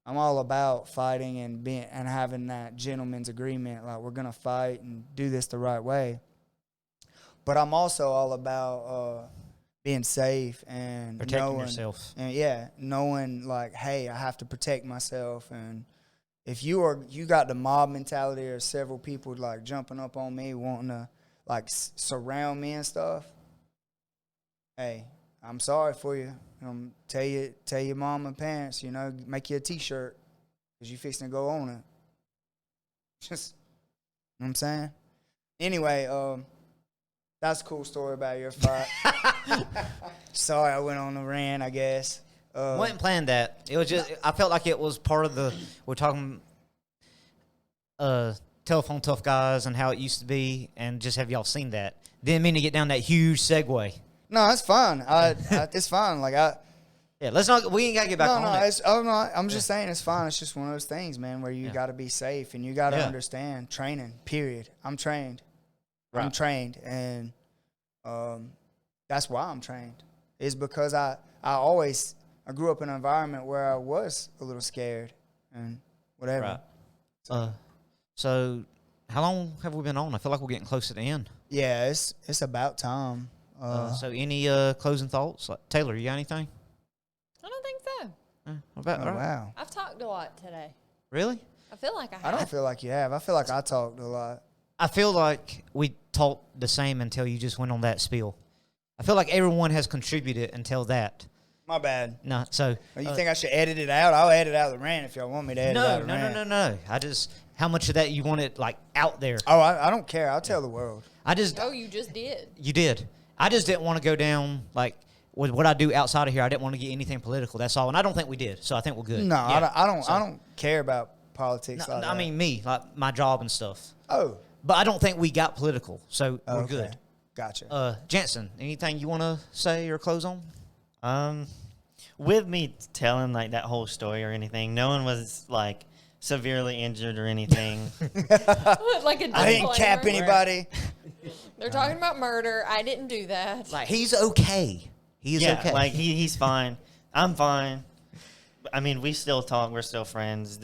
I'm all about fighting and having that gentleman's agreement, like, we're gonna fight and do this the right way. But I'm also all about being safe and protecting yourself. And knowing, like, hey, I have to protect myself. And if you got the mob mentality, or several people like jumping up on me, wanting to like surround me and stuff, hey, I'm sorry for you. Tell your mom and parents, make you a T-shirt, because you fixing to go on it. Just, you know what I'm saying? Anyway, that's a cool story about your fight. Sorry, I went on a rant, I guess. Wasn't planned that. It was just, I felt like it was part of we're talking telephone tough guys and how it used to be, and just have y'all seen that. Didn't mean to get down that huge segue. No, it's fine. It's fine. Like, let's not. We ain't gotta get back on it. I'm just saying it's fine. It's just one of those things, man, where you got to be safe and you got to understand training. Period. I'm trained. Right. I'm trained, and that's why I'm trained. Is because I grew up in an environment where I was a little scared and whatever. Right. So how long have we been on? I feel like we're getting close to the end. Yeah, it's about time. So any closing thoughts? Like, Taylor, you got anything? I don't think so. Wow. I've talked a lot today. Really? I feel like I have. I don't feel like you have. I feel like I talked a lot. I feel like we talked the same until you just went on that spiel. I feel like everyone has contributed until that. My bad. No, so you think I should edit it out? I'll edit out the rant if y'all want me to edit out the rant. No. How much of that you want it like out there? Oh, I don't care. I'll tell the world. You just did. You did. I just didn't want to go down like with what I do outside of here. I didn't want to get anything political. That's all, and I don't think we did. So I think we're good. No, yeah. I don't care about politics. No, I mean me, like my job and stuff. Oh, but I don't think we got political. So we're good. Gotcha. Jansen, anything you want to say or close on? With me telling like that whole story or anything, no one was like severely injured or anything. Like a I didn't cap anybody. They're talking about murder. I didn't do that. Like, he's okay. He is okay. Like he's fine. I'm fine. I mean, we still talk. We're still friends.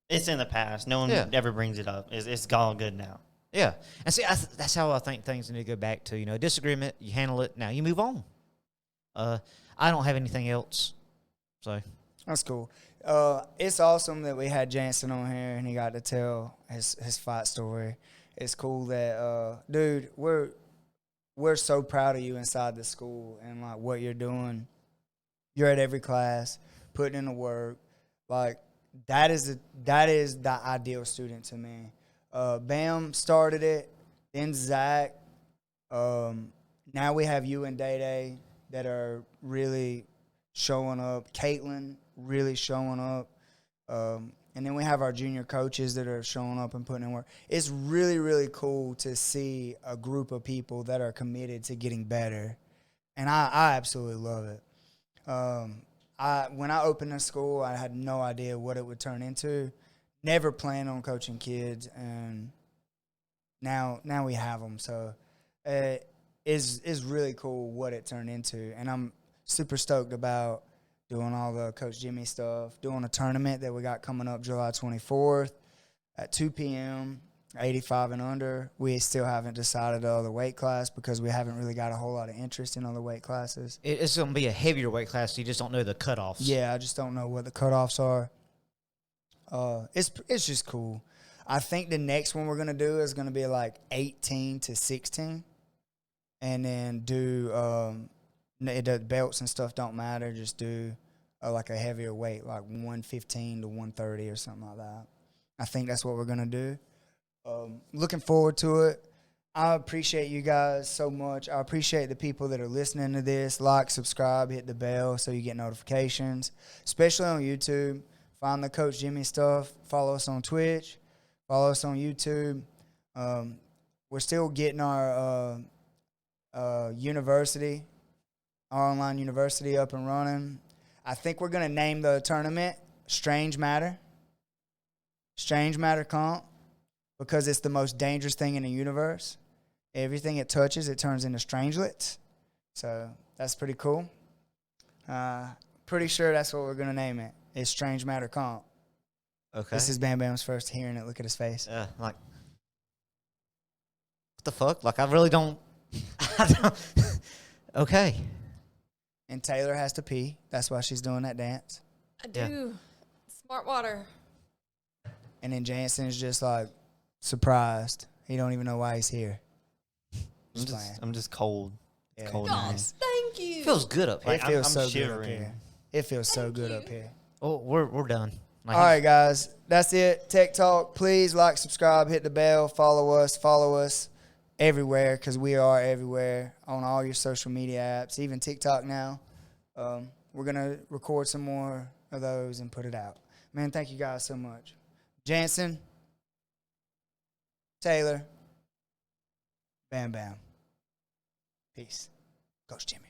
It's in the past. No one ever brings it up. It's all good now. Yeah. And see, that's how I think things need to go back to. Disagreement, you handle it, now you move on. I don't have anything else. So that's cool. It's awesome that we had Jansen on here and he got to tell his fight story. It's cool that, dude, we're so proud of you inside the school and like what you're doing. You're at every class, putting in the work. Like that is the ideal student to me. Bam started it, then Zach. Now we have you and Day Day that are really showing up. Caitlin really showing up. And then we have our junior coaches that are showing up and putting in work. It's really, really cool to see a group of people that are committed to getting better. And I absolutely love it. When I opened the school, I had no idea what it would turn into. Never planned on coaching kids, and now we have them. So it's really cool what it turned into. And I'm super stoked about doing all the Coach Jimmy stuff, doing a tournament that we got coming up July 24th at 2 p.m., 85 and under. We still haven't decided the other weight class because we haven't really got a whole lot of interest in other weight classes. It's going to be a heavier weight class, so you just don't know the cutoffs. Yeah, I just don't know what the cutoffs are. It's just cool. I think the next one we're going to do is going to be like 18 to 16. And then do the belts and stuff don't matter. Just do like a heavier weight, like 115 to 130 or something like that. I think that's what we're going to do. Looking forward to it. I appreciate you guys so much. I appreciate the people that are listening to this. Like, subscribe, hit the bell so you get notifications, especially on YouTube. Find the Coach Jimmy stuff. Follow us on Twitch. Follow us on YouTube. We're still getting our university, our online university up and running. I think we're going to name the tournament Strange Matter Comp, because it's the most dangerous thing in the universe. Everything it touches, it turns into strangelets. So that's pretty cool. Pretty sure that's what we're going to name it. It's Strange Matter Comp. Okay. This is Bam Bam's first hearing it. Look at his face. Yeah, like, what the fuck? Like, I really don't. Okay. And Taylor has to pee. That's why she's doing that dance. I do. Smart water. And then Jansen is just like surprised. He don't even know why he's here. I'm just cold. Yeah. Cold. Oh, in here. thank you. Feels good up here. It feels I'm so good up shivering. here. It feels so Thank good you. up here. Oh, we're done. Like, All right, guys. That's it. Tech Talk. Please like, subscribe, hit the bell, follow us everywhere, because we are everywhere on all your social media apps, even TikTok now. We're going to record some more of those and put it out. Man, thank you guys so much. Jansen, Taylor, Bam Bam. Peace. Coach Jimmy.